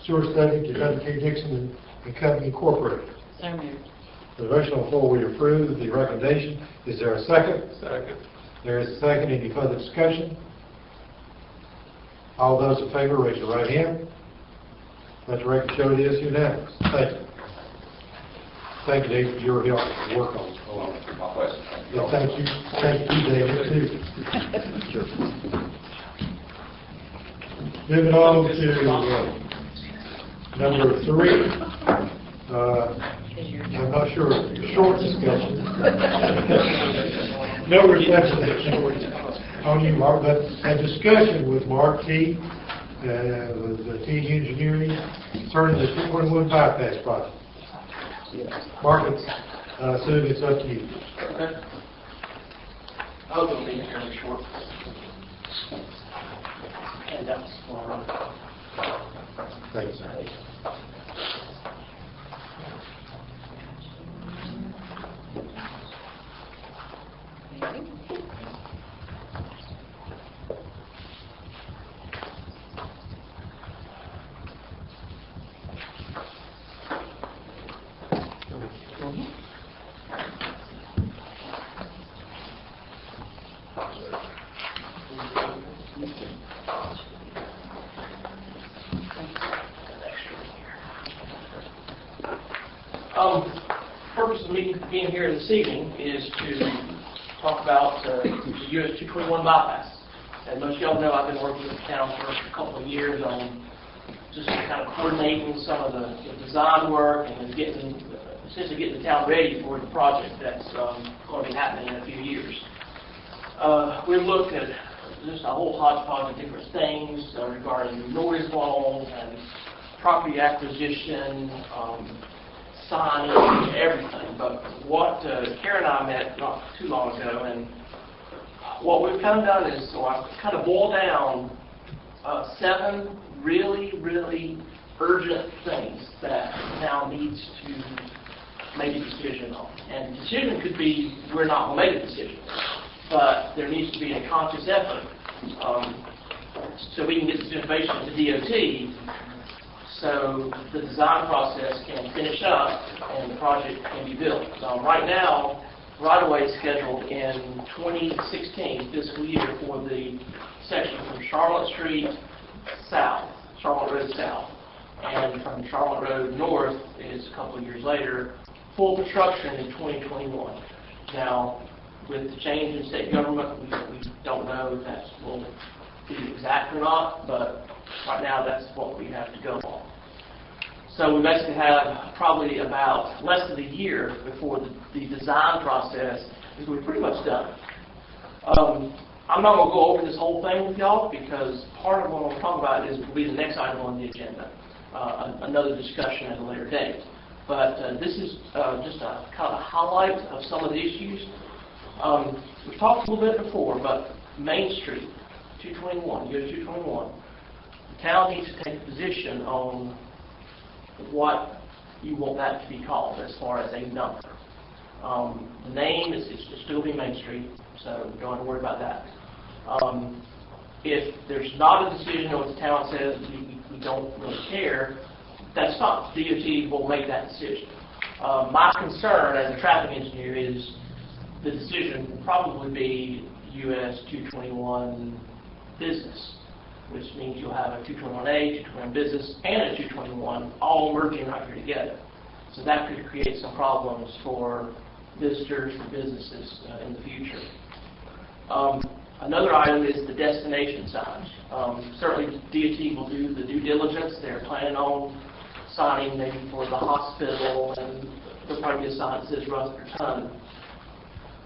Sewer Study to W.K. Dixon and Company Incorporated. So moved. The motion on the floor, we approve the recommendation. Is there a second? Second. There is a second. Any further discussion? All those in favor, raise your right hand. Let the record show it is unanimous. Thank you. Thank you, Dave, for your help and work on it. My question. Yeah, thank you, David, too. Moving on to number 3. I'm not sure, short discussion. No reflection on you, Mark, but a discussion with Mark T. With the T Engineering concerning the 221 bypass project. Mark, I assume it's up to you. Okay. I was going to be fairly short. And that's Thank you, sir. Purpose of me being here this evening is to talk about the US 221 bypass. And most of y'all know I've been working with the town for a couple of years on just kind of coordinating some of the design work and essentially getting the town ready for the project that's going to be happening in a few years. We've looked at just a whole hodgepodge of different things regarding noise walls and property acquisition, signage, everything. But what Karen and I met not too long ago, and what we've kind of done is, so I've kind of boiled down 7 really, really urgent things that the town needs to make a decision on. And the decision could be, we're not going to make a decision, but there needs to be a conscious effort so we can get this information to DOT so the design process can finish up and the project can be built. Right now, right-of-way is scheduled in 2016 fiscal year for the section from Charlotte Street south, Charlotte Road south, and from Charlotte Road north is a couple of years later, full construction in 2021. Now, with the change in state government, we don't know if that will be exact or not, but right now that's what we have to go on. So we basically have probably about less than a year before the design process is pretty much done. I'm not going to go over this whole thing with y'all because part of what I'm going to talk about will be the next item on the agenda, another discussion at a later date. But this is just a kind of a highlight of some of the issues. We've talked a little bit before, but Main Street, 221, US 221, the town needs to take a position on what you want that to be called as far as a number. The name is still be Main Street, so don't have to worry about that. If there's not a decision or the town says we don't really care, that's fine. DOT will make that decision. My concern as a traffic engineer is the decision will probably be US 221 business, which means you'll have a 221A, 221 business, and a 221 all merging right here together. So that could create some problems for visitors, for businesses in the future. Another item is the destination signs. Certainly DOT will do the due diligence. They're planning on signing maybe for the hospital, and there'll probably be a sign that says Rutherfordton.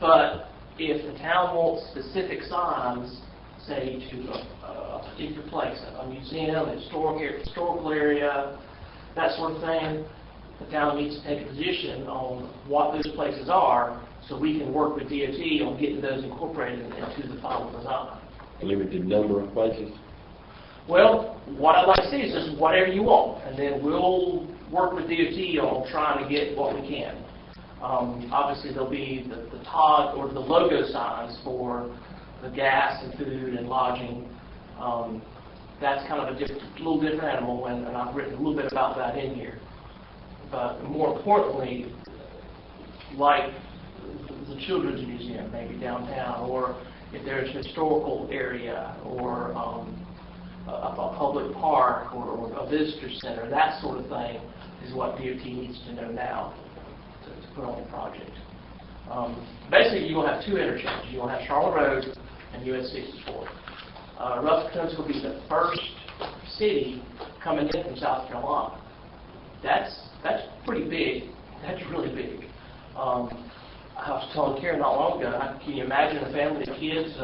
But if the town wants specific signs, say to a particular place, a museum, a historical area, that sort of thing, the town needs to take a position on what those places are so we can work with DOT on getting those incorporated into the final design. A limited number of places? Well, what I'd like to see is just whatever you want, and then we'll work with DOT on trying to get what we can. Obviously, there'll be the TOD or the logo signs for the gas and food and lodging. That's kind of a little different animal, and I've written a little bit about that in here. But more importantly, like the Children's Museum, maybe downtown, or if there's a historical area, or a public park, or a visitor center, that sort of thing is what DOT needs to know now to put on the project. Basically, you'll have 2 interchanges. You'll have Charlotte Road and US 64. Rutherfordton will be the first city coming in from South Carolina. That's pretty big. That's really big. I was telling Karen not long ago, can you imagine a family of kids,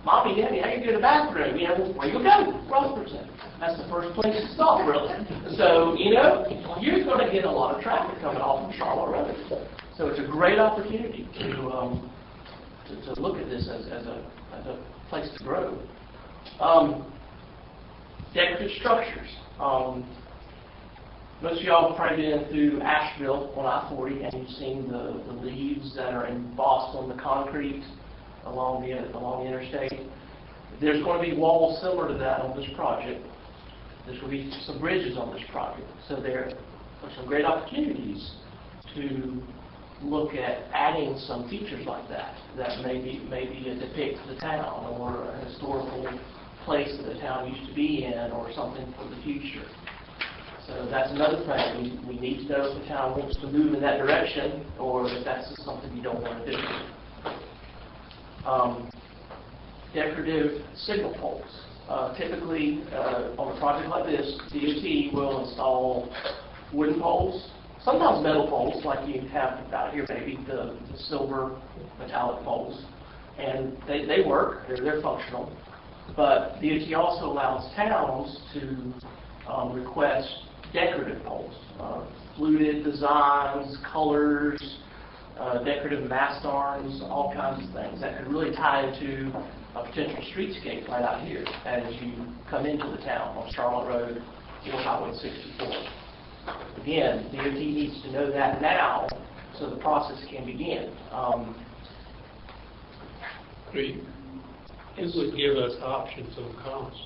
Mommy, Daddy, how you go to the bathroom? You know, where you go? Rutherfordton. That's the first place to stop, really. So, you know, you're going to get a lot of traffic coming off of Charlotte Road. So it's a great opportunity to look at this as a place to grow. Decorative structures. Most of y'all have probably been through Asheville on I-40, and you've seen the leaves that are embossed on the concrete along the interstate. There's going to be walls similar to that on this project. There's going to be some bridges on this project. So there are some great opportunities to look at adding some features like that maybe depict the town or a historical place that the town used to be in or something for the future. So that's another thing. We need to know if the town wants to move in that direction or if that's just something you don't want to do. Decorative signal poles. Typically, on a project like this, DOT will install wooden poles, sometimes metal poles, like you have out here, maybe the silver metallic poles. And they work, they're functional. But DOT also allows towns to request decorative poles, fluted designs, colors, decorative mast arms, all kinds of things that could really tie into a potential streetscape right out here as you come into the town on Charlotte Road or Highway 64. Again, DOT needs to know that now so the process can begin. It would give us options on cost.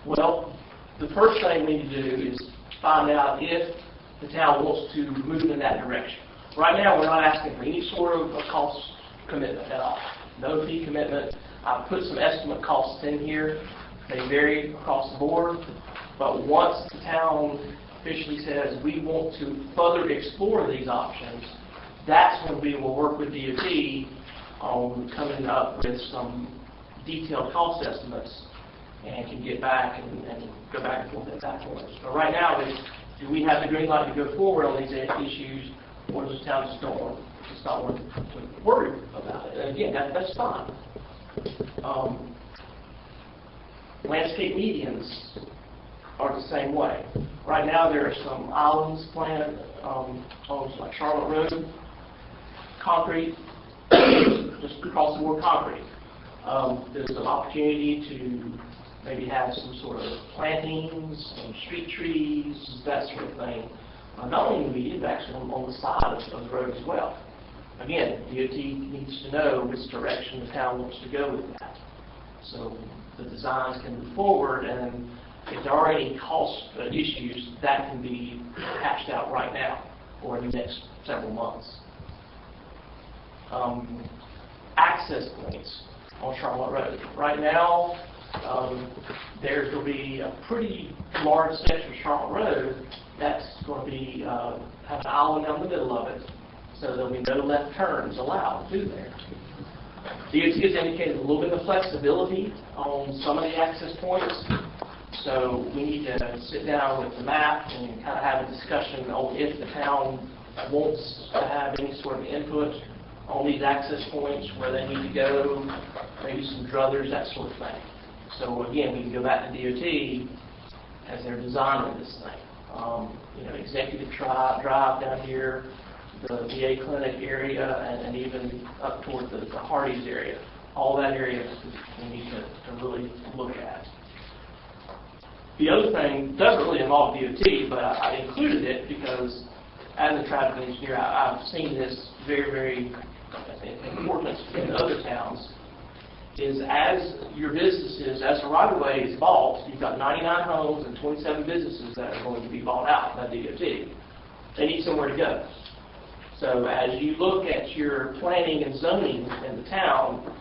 Well, the first thing we need to do is find out if the town wants to move in that direction. Right now, we're not asking for any sort of a cost commitment at all. No fee commitment. I've put some estimate costs in here. They vary across the board. But once the town officially says we want to further explore these options, that's when we will work with DOT on coming up with some detailed cost estimates and can get back and go back and forth at that point. But right now, do we have the green light to go forward on these issues, or does the town just don't want, it's not worth to worry about it? And again, that's fine. Landscape medians are the same way. Right now, there are some islands planned on like Charlotte Road, concrete, just across the board concrete. There's an opportunity to maybe have some sort of plantings, some street trees, that sort of thing. Not only in the median, but actually on the side of the road as well. Again, DOT needs to know which direction the town wants to go with that. So the designs can move forward, and if there are any cost issues, that can be hashed out right now or in the next several months. Access points on Charlotte Road. Right now, there will be a pretty large section of Charlotte Road that's going to be have an island down the middle of it, so there'll be no left turns allowed through there. DOT has indicated a little bit of flexibility on some of the access points, so we need to sit down with the map and kind of have a discussion on if the town wants to have any sort of input on these access points, where they need to go, maybe some druthers, that sort of thing. So again, we can go back to DOT as they're designing this thing. Executive Drive down here, the VA clinic area, and even up toward the Hardee's area. All that area we need to really look at. The other thing doesn't really involve DOT, but I included it because as a traffic engineer, I've seen this very, very important in other towns, is as your businesses, as the right-of-way is bought, you've got 99 homes and 27 businesses that are going to be bought out by DOT. They need somewhere to go. So as you look at your planning and zoning in the town,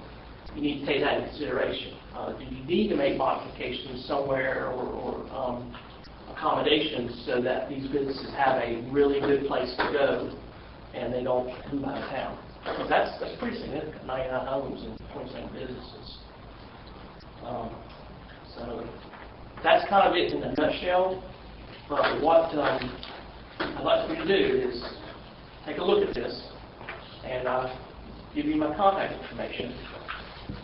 you need to take that into consideration. Do you need to make modifications somewhere or accommodations so that these businesses have a really good place to go and they don't move out of town? Because that's pretty significant, 99 homes and 27 businesses. So that's kind of it in a nutshell. But what I'd like for you to do is take a look at this, and I'll give you my contact information.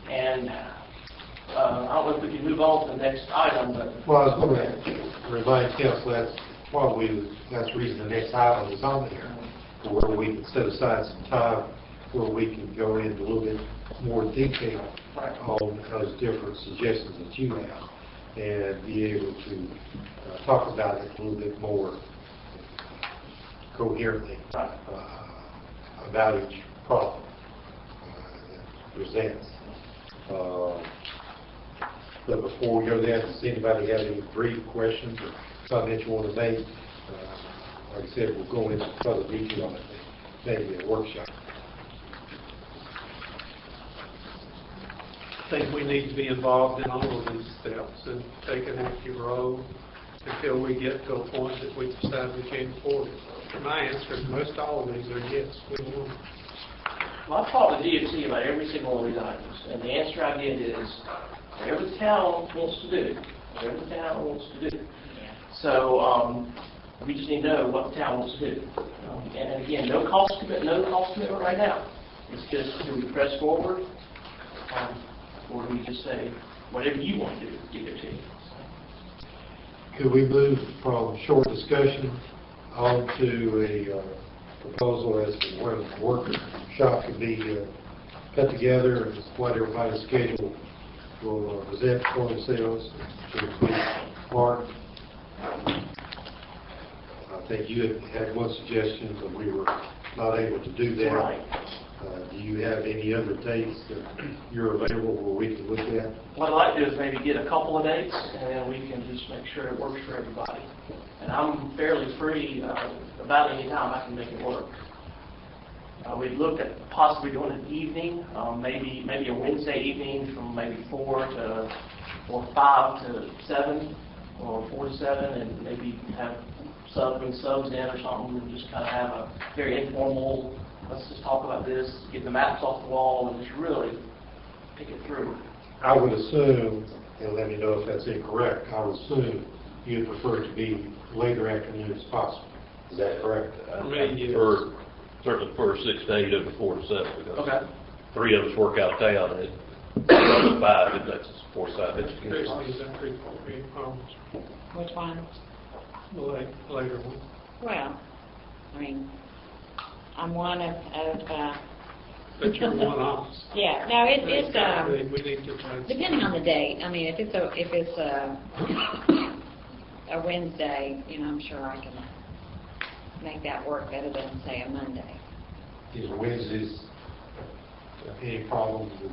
And I don't know if we can move on to the next item, but... Well, I was going to remind council that's the reason the next item is on there, where we can set aside some time where we can go into a little bit more detail on those different suggestions that you have and be able to talk about it a little bit more coherently about each problem that presents. But before we go there, does anybody have any brief questions or comments you want to make? Like I said, we'll go into further detail on it, maybe a workshop. I think we need to be involved in all of these steps and take an active role until we get to a point that we decide we can't afford it. My answer to most all of these are yes, we will. Well, I've talked to DOT about every single one of these items, and the answer I get is whatever the town wants to do, whatever the town wants to do. So we just need to know what the town wants to do. And again, no cost commitment right now. It's just, do we press forward, or do we just say whatever you want to do, DOT? Could we move from short discussion on to proposal as to when the workshop could be put together and what everybody's schedule will present for themselves to include Mark. I think you had one suggestion, but we were not able to do that. Right. Do you have any other dates that you're available where we can look at? What I'd like to do is maybe get a couple of dates, and then we can just make sure it works for everybody. And I'm fairly free, about any time I can make it work. We've looked at possibly doing an evening, maybe a Wednesday evening from maybe 4 to 5 to 7, or 4 to 7, and maybe have bring subs in or something, and just kind of have a very informal, let's just talk about this, get the maps off the wall, and just really pick it through. I would assume, and let me know if that's incorrect, I would assume you'd prefer it to be later afternoon as possible. Is that correct? Certainly for 6 to 8 of the 4 to 7. Because Okay. 3 of us work out of town, and it 5, it makes us 4 side. Christy's in pretty problems. Which one? The later one. Well, I mean, I'm one of But you're one off. yeah, no, it's, We need to find. depending on the date. I mean, if it's a Wednesday, you know, I'm sure I can make that work better than, say, a Monday. Is Wednesdays any problem with?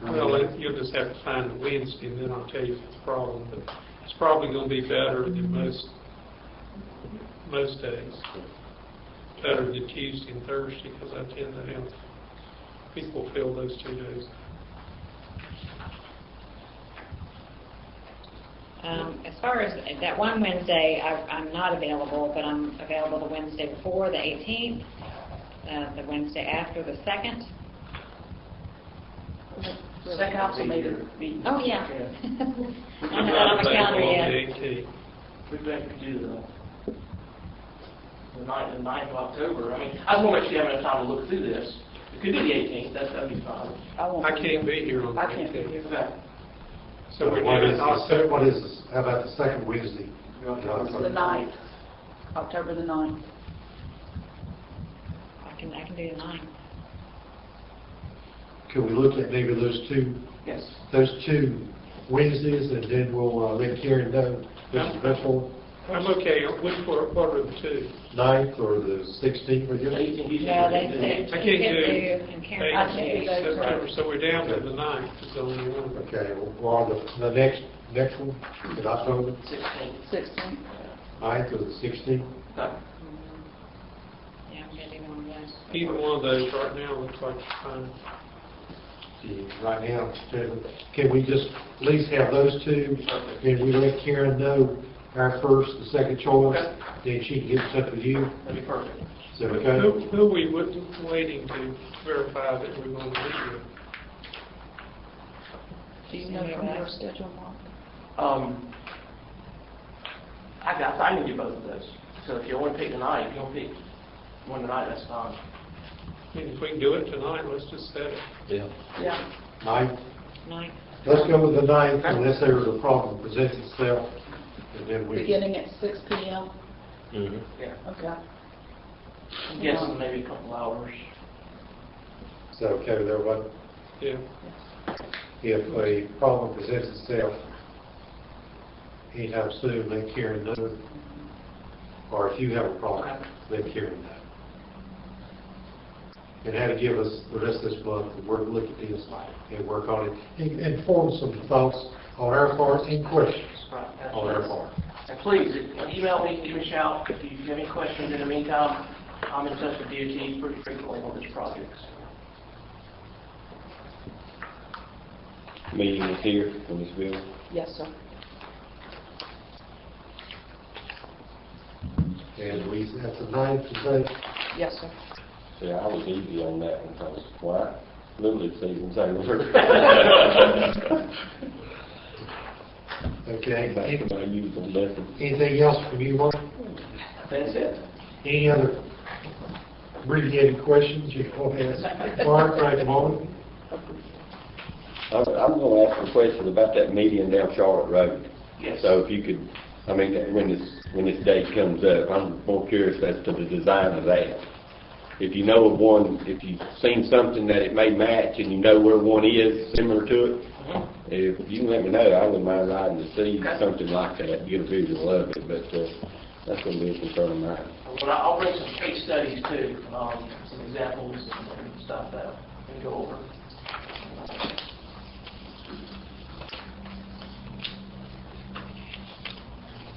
Well, you'll just have to find a Wednesday, and then I'll tell you if it's a problem. But it's probably going to be better than most days. Better than Tuesday and Thursday, because I tend to have people fill those 2 days. As far as that one Wednesday, I'm not available, but I'm available the Wednesday before, the 18th, the Wednesday after, the 2nd. The council meeting. Oh, yeah. I I'm have that on not my calendar available on yet. the 18th. We better do the 9th of October. I mean, I just want to make sure you have enough time to look through this. We could do the 18th, that'd be fine. I can't be here on the I can't be 18th. here. Okay. So we're What doing is October. what is this? How about the second Wednesday? It's the 9th, October the 9th. I can do the 9th. Could we look at maybe those two Yes. Wednesdays, and then we'll let Karen know which is best for I'm okay. What are the 2? 9th or the 16th, I guess? 18th. Yeah, they said I can't do and Karen. I can't do those. September, so we're down to the 9th. It's the only one. Okay, well, the next one, in October, 16th. 16th. 9th or the 16th? Okay. Yeah, I'm getting one of those. Either one of those right now looks like it's fine. See, right now, can we just at least have those 2, and we let Karen know our first, the second choice, Okay. then she can get in touch with you? That'd be perfect. Is that okay? Who are we waiting to verify that we're going to meet with? Do you know from your schedule, Mark? I can do both of those. So if you want to pick tonight, if you want to pick one tonight, that's fine. I mean, if we can do it tonight, let's just set it. Yeah. Yeah. 9th? 9th. Let's go with the 9th, unless there was a problem that presents itself, and then we... Beginning at 6 p.m.? Mm-hmm. Yeah. Okay. Yes, maybe a couple hours. Is that okay with everybody? Yeah. If a problem presents itself anytime soon, let Karen know. Or if you have a problem, let Karen know. And that'll give us the rest of this month to look at this and work on it, and form some thoughts on our part and questions Right. on our part. And please, email me, give me a shout if you have any questions. In the meantime, I'm in touch with DOT pretty frequently on this project. Meeting is here in this building. Yes, sir. And that's the 9th today. Yes, sir. See, I was easy on that one, because, why? Little League season's over. Okay. Back to my usual method. Anything else from you, Mark? That's it. Any other abbreviated questions you want to ask Mark right at the moment? I'm going to ask a question about that median down Charlotte Road. Yes. So if you could, I mean, when this date comes up, I'm more curious as to the design of that. if you know of one, if you've seen something that it may match and you know where one is similar to it, if you can let me know, I wouldn't mind riding to see something like that, get a visual of it, but that's going to be a concern of mine. Well, I'll bring some case studies too, some examples and stuff that we can go over.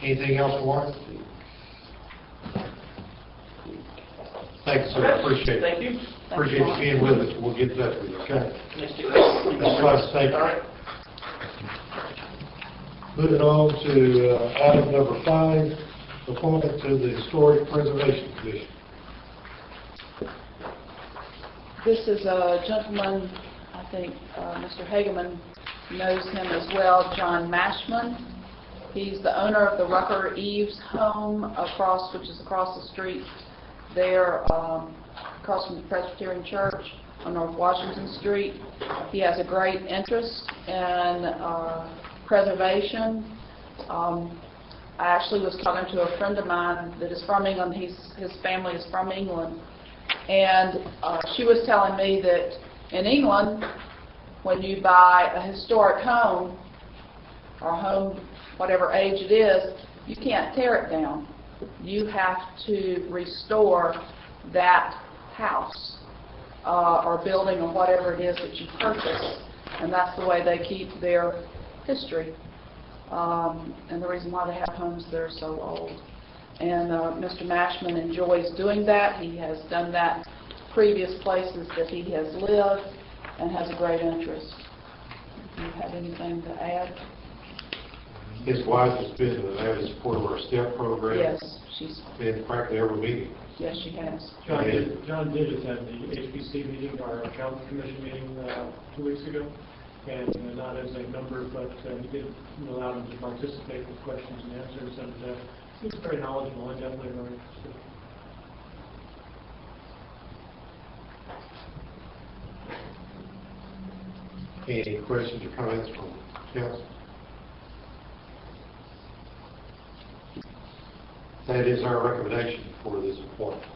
Anything else, Warren? Thanks, sir. Appreciate it. Thank you. Appreciate you being with us. We'll get in touch with you, okay? Next to you. That's right, thank All you. right. Moving on to item number 5, appointment to the Historic Preservation Commission. This is a gentleman, I think Mr. Hageman knows him as well, John Mashman. He's the owner of the Rucker Eves home which is across the street there, across from the Presbyterian Church on North Washington Street. He has a great interest in preservation. I actually was talking to a friend of mine that is from England. His family is from England. And she was telling me that in England, when you buy a historic home, or home, whatever age it is, you can't tear it down. You have to restore that house or building or whatever it is that you purchase. And that's the way they keep their history. And the reason why they have homes that are so old. And Mr. Mashman enjoys doing that. He has done that previous places that he has lived and has a great interest. Do you have anything to add? His wife has been an avid supporter of our STEP program. Yes, she's. Been practically every meeting. Yes, she has. John did attend the HPC meeting, our Accounting Commission meeting 2 weeks ago, and not as a member, but he did allow him to participate with questions and answers, and he's very knowledgeable and definitely very interested. Any questions or comments from council? That is our recommendation for this appointment.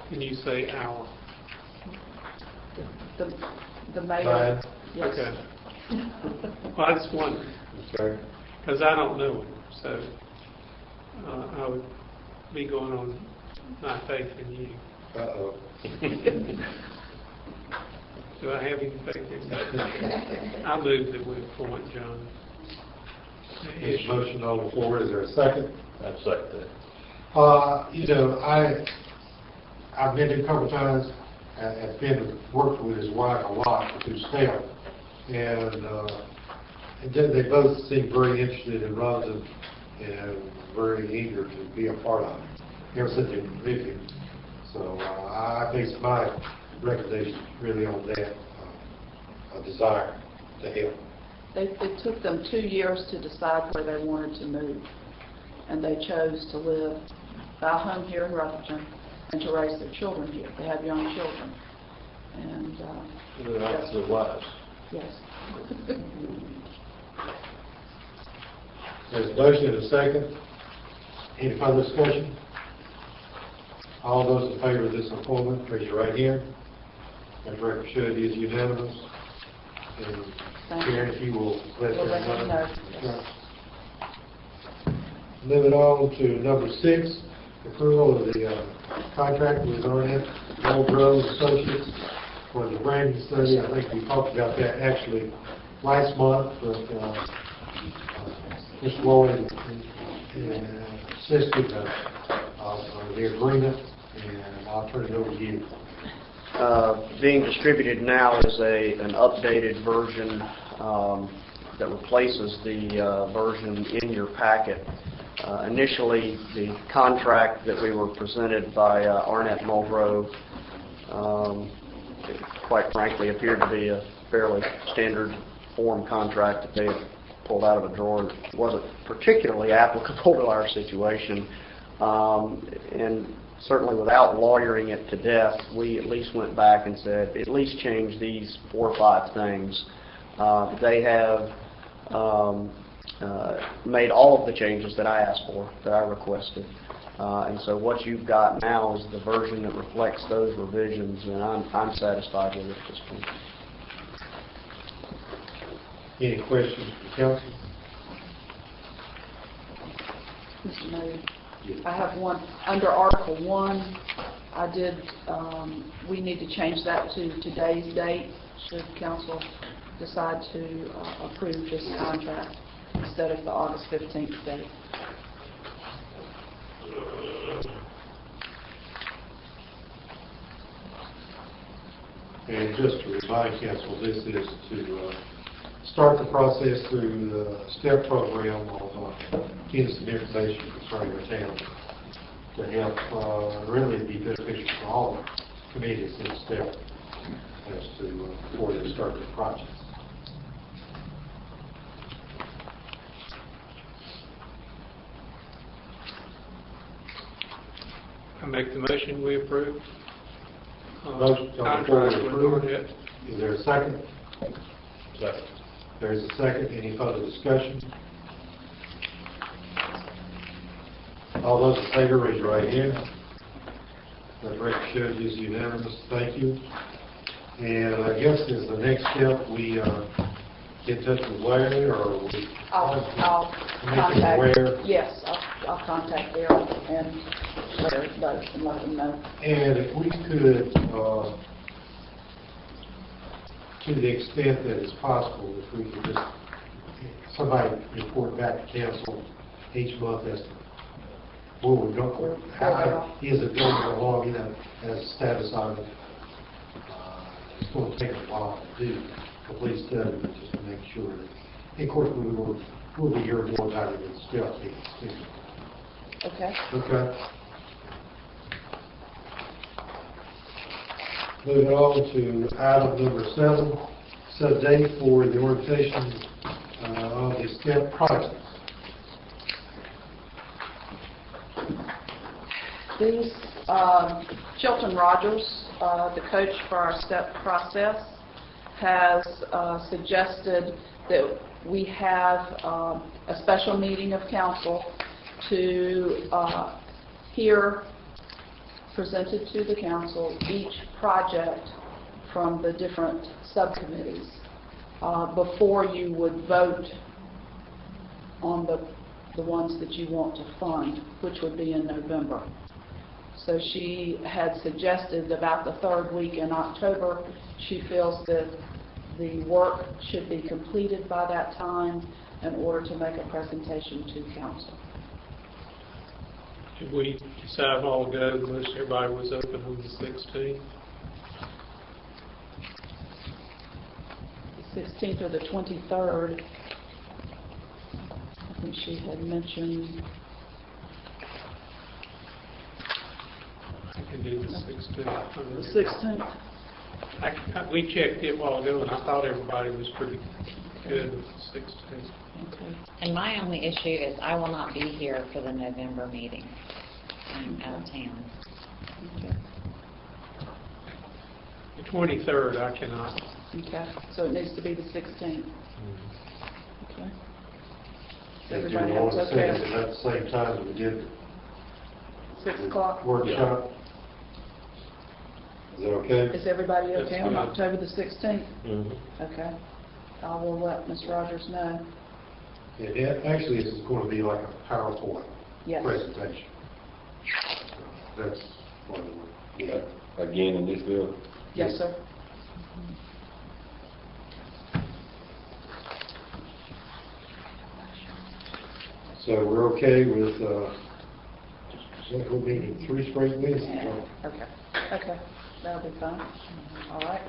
Can you say our? The mayor. Brian? Yes. Okay. Well, I just wondered, Okay. because I don't know him, so I would be going on my faith in you. Uh-oh. Do I have any faith in you? I move that we appoint John. There's a motion on the floor. Is there a second? I'd second that. I've been to a couple times. I've worked with his wife a lot through STEP, and they both seem very interested in Rutherfordton and very eager to be a part of it ever since they met him. So I base my recommendation really on that a desire to help. It took them 2 years to decide where they wanted to move, and they chose to buy a home here in Rutherfordton and to raise their children here. They have young children. And They're obviously wise. yes. There's a motion and a second. Any further discussion? All those in favor of this appointment, raise your right hand. Let the record show it is unanimous. And Karen, if you will let We'll let them them know. know. Moving on to number 6, approval of the contract with Arnett Mulgrove Associates for the branding study. I think we talked about that actually last month, but Ms. Lloyd insisted on the agreement, and I'll turn it over to you. Being distributed now is an updated version that replaces the version in your packet. Initially, the contract that we were presented by Arnett Mulgrove, quite frankly, appeared to be a fairly standard form contract that they had pulled out of a drawer. It wasn't particularly applicable to our situation. And certainly without lawyering it to death, we at least went back and said, at least change these 4 or 5 things. They have made all of the changes that I asked for, that I requested. And so what you've got now is the version that reflects those revisions, and I'm satisfied with it at this point. Any questions from council? Mr. Mayor, I have one, under Article 1, we need to change that to today's date, should council decide to approve this contract instead of the August 15th date. And just to remind council, this is to start the process through the STEP program on getting some information concerning our town to help really be beneficial for all communities in STEP as to before they start the project. I make the motion, we approve. Motion on the floor to Contract with approve. Nordet. Is there a second? Second. There is a second. Any further discussion? All those in favor, raise your right hand. That record shows is unanimous. Thank you. And I guess as the next step, we get in touch with Larry, or we I'll make them aware. contact, yes, I'll contact Darryl and Larry both and let them know. And if we could, to the extent that it's possible, if we could just, somebody report back to council each month as to where we're going, how is it going along, as status on it. It's going to take a while to do a complete study, but just to make sure that, and of course, we'll be hearing more about it in steps. Okay. Okay. Moving on to item number 7, set a date for the orientation of the STEP project. These, Chilton Rogers, the coach for our STEP process, has suggested that we have a special meeting of council to hear presented to the council each project from the different subcommittees before you would vote on the ones that you want to fund, which would be in November. So she had suggested about the third week in October. She feels that the work should be completed by that time in order to make a presentation to council. Did we decide a while ago that most everybody was open on the 16th? The 16th or the 23rd, I think she had mentioned. I can do the 16th. The 16th. We checked it a while ago, and I thought everybody was pretty good with the 16th. Okay. And my only issue is I will not be here for the November meeting. I'm out of town. Okay. The 23rd, I cannot. Okay. So it needs to be the 16th. Okay. And do Everybody you want else to say okay? it at the same time that we did 6 the o'clock. workshop? Is that okay? Is everybody That's okay on fine. October the 16th? Mhm. Okay. I will let Ms. Rogers know. Actually, this is going to be like a PowerPoint Yes. presentation. That's what it would be. Again, in this bill? Yes, sir. So we're okay with, we're meeting 3 straight weeks? Okay. Okay. That'll be fine. All right.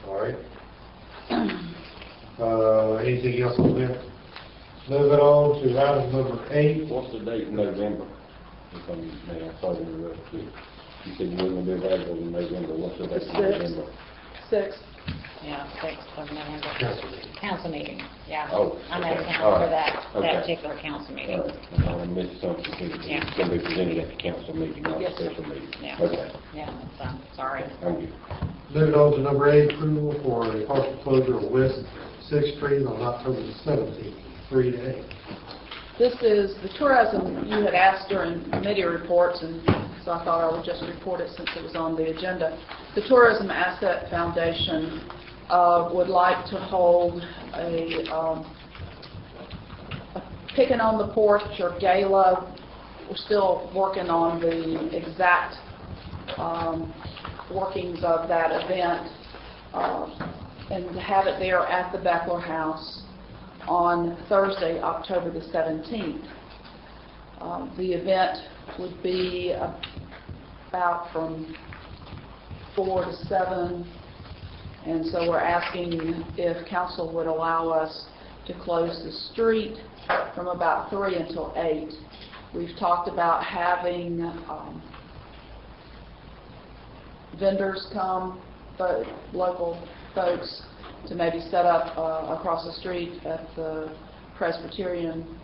All right. Anything else on that? Moving on to item number 8. What's the date in November? If I may, I sorry to interrupt you. You said you were going to be available in November. What's the date in The November? 6th. Yeah, 6th of November. Council meeting. Council meeting, yeah. Oh, I'm out of okay. town All for right. that Okay. particular council meeting. All right. I missed something. Yeah. It's going to be presented at the council meeting, not a Yes, sir. special meeting. Yeah. Okay. Yeah, sorry. Thank you. Moving on to number 8, approval for the partial closure of West 6th Street on October the 17th, 3 to 8. This is the tourism you had asked during committee reports, and so I thought I would just report it since it was on the agenda. The Tourism Asset Foundation would like to hold a picking on the porch or gala. We're still working on the exact workings of that event, and to have it there at the Beckler House on Thursday, October the 17th. The event would be about from 4 to 7, and so we're asking if council would allow us to close the street from about 3 until 8. We've talked about having vendors come, but local folks, to maybe set up across the street at the Presbyterian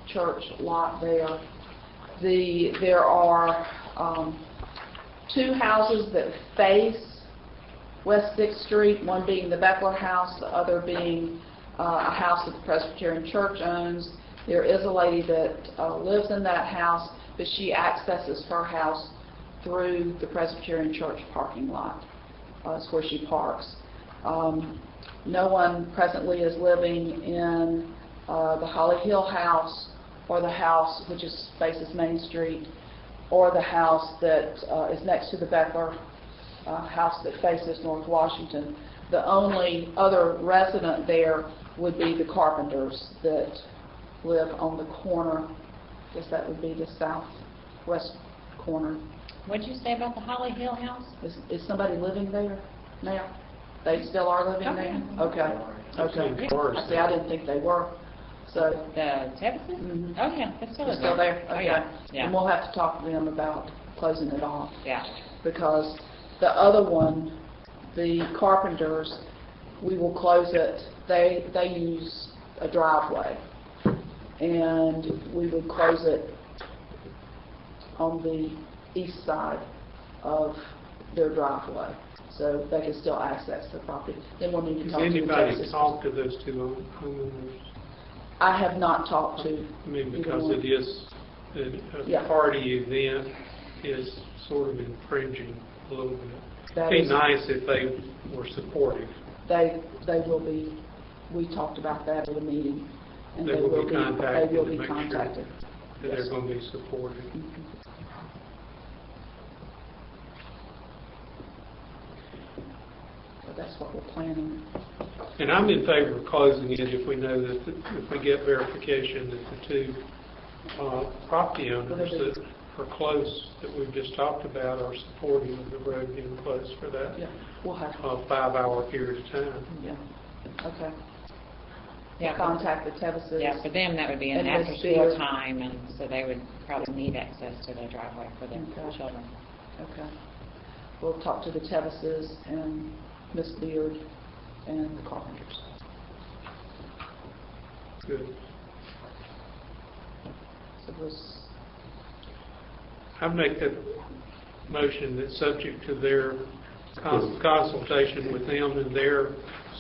Church lot there. There are 2 houses that face West 6th Street, one being the Beckler House, the other being a house that the Presbyterian Church owns. There is a lady that lives in that house, but she accesses her house through the Presbyterian Church parking lot. That's where she parks. No one presently is living in the Holly Hill house, or the house which faces Main Street, or the house that is next to the Beckler house that faces North Washington. The only other resident there would be the Carpenters that live on the corner. I guess that would be the southwest corner. What did you say about the Holly Hill house? Is somebody living there now? They still are living there? Okay. I see, I didn't think they were. So The Texas? Mhm. Oh, yeah, it's still They're still there? Oh, Okay. yeah. Yeah. And we'll have to talk to them about closing it off. Yeah. Because the other one, the Carpenters, we will close it. They use a driveway, and we would close it on the east side of their driveway, so they can still access the property. Then we'll need to Has talk to the anybody Texas. talked to those 2 homeowners? I have not talked to. I mean, because either one. it is a Yeah. party event is sort of infringing a little bit. That It'd be is- nice if they were supportive. They will be. We talked about that at a meeting, and They will be contacted They will to be make sure contacted. that Yes. they're going to be supportive. So that's what we're planning. And I'm in favor of closing it if we know that, if we get verification that the 2 property owners that are close, that we've just talked about, are supporting of the road being closed for that Yeah, we'll have. 5-hour period of time. Yeah. Okay. Yeah. Contact the Tevises. Yeah, for them, that would be an And Miss after-school Beard. time, and so they would probably need access to their driveway for their Okay. children. Okay. We'll talk to the Tevises and Miss Beard and the Carpenters. Good. So this, I make that motion that, subject to their consultation with them and their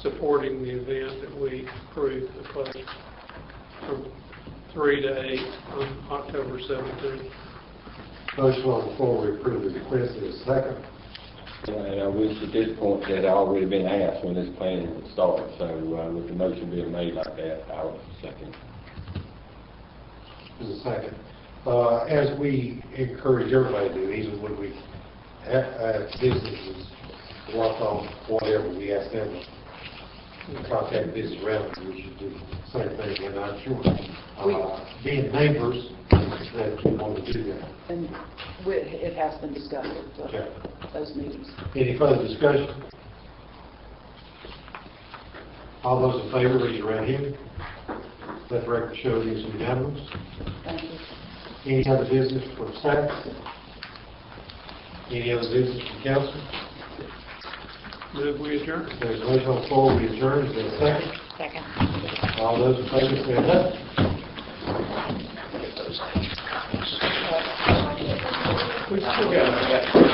supporting the event, that we approve the close from 3 to 8 on October 17th. Motion on the floor, we approve the request. Is there a second? And I wish at this point that had already been asked when this planning would start, so with the motion being made like that, I would second. Is a second. As we encourage everybody to do, even when we have businesses work on whatever, we ask them to contact business revenue, we should do the same thing. And I'm sure, being neighbors, that we want to do that. and it has been discussed at those meetings. Any further discussion? All those in favor, raise your right hand. Let the record show it is unanimous. Thank you. Any other business from staff? Any other business from council? Move we adjourn. There's a motion on the floor, we adjourn. Is there a second? Second. All those in favor, say aye. We still got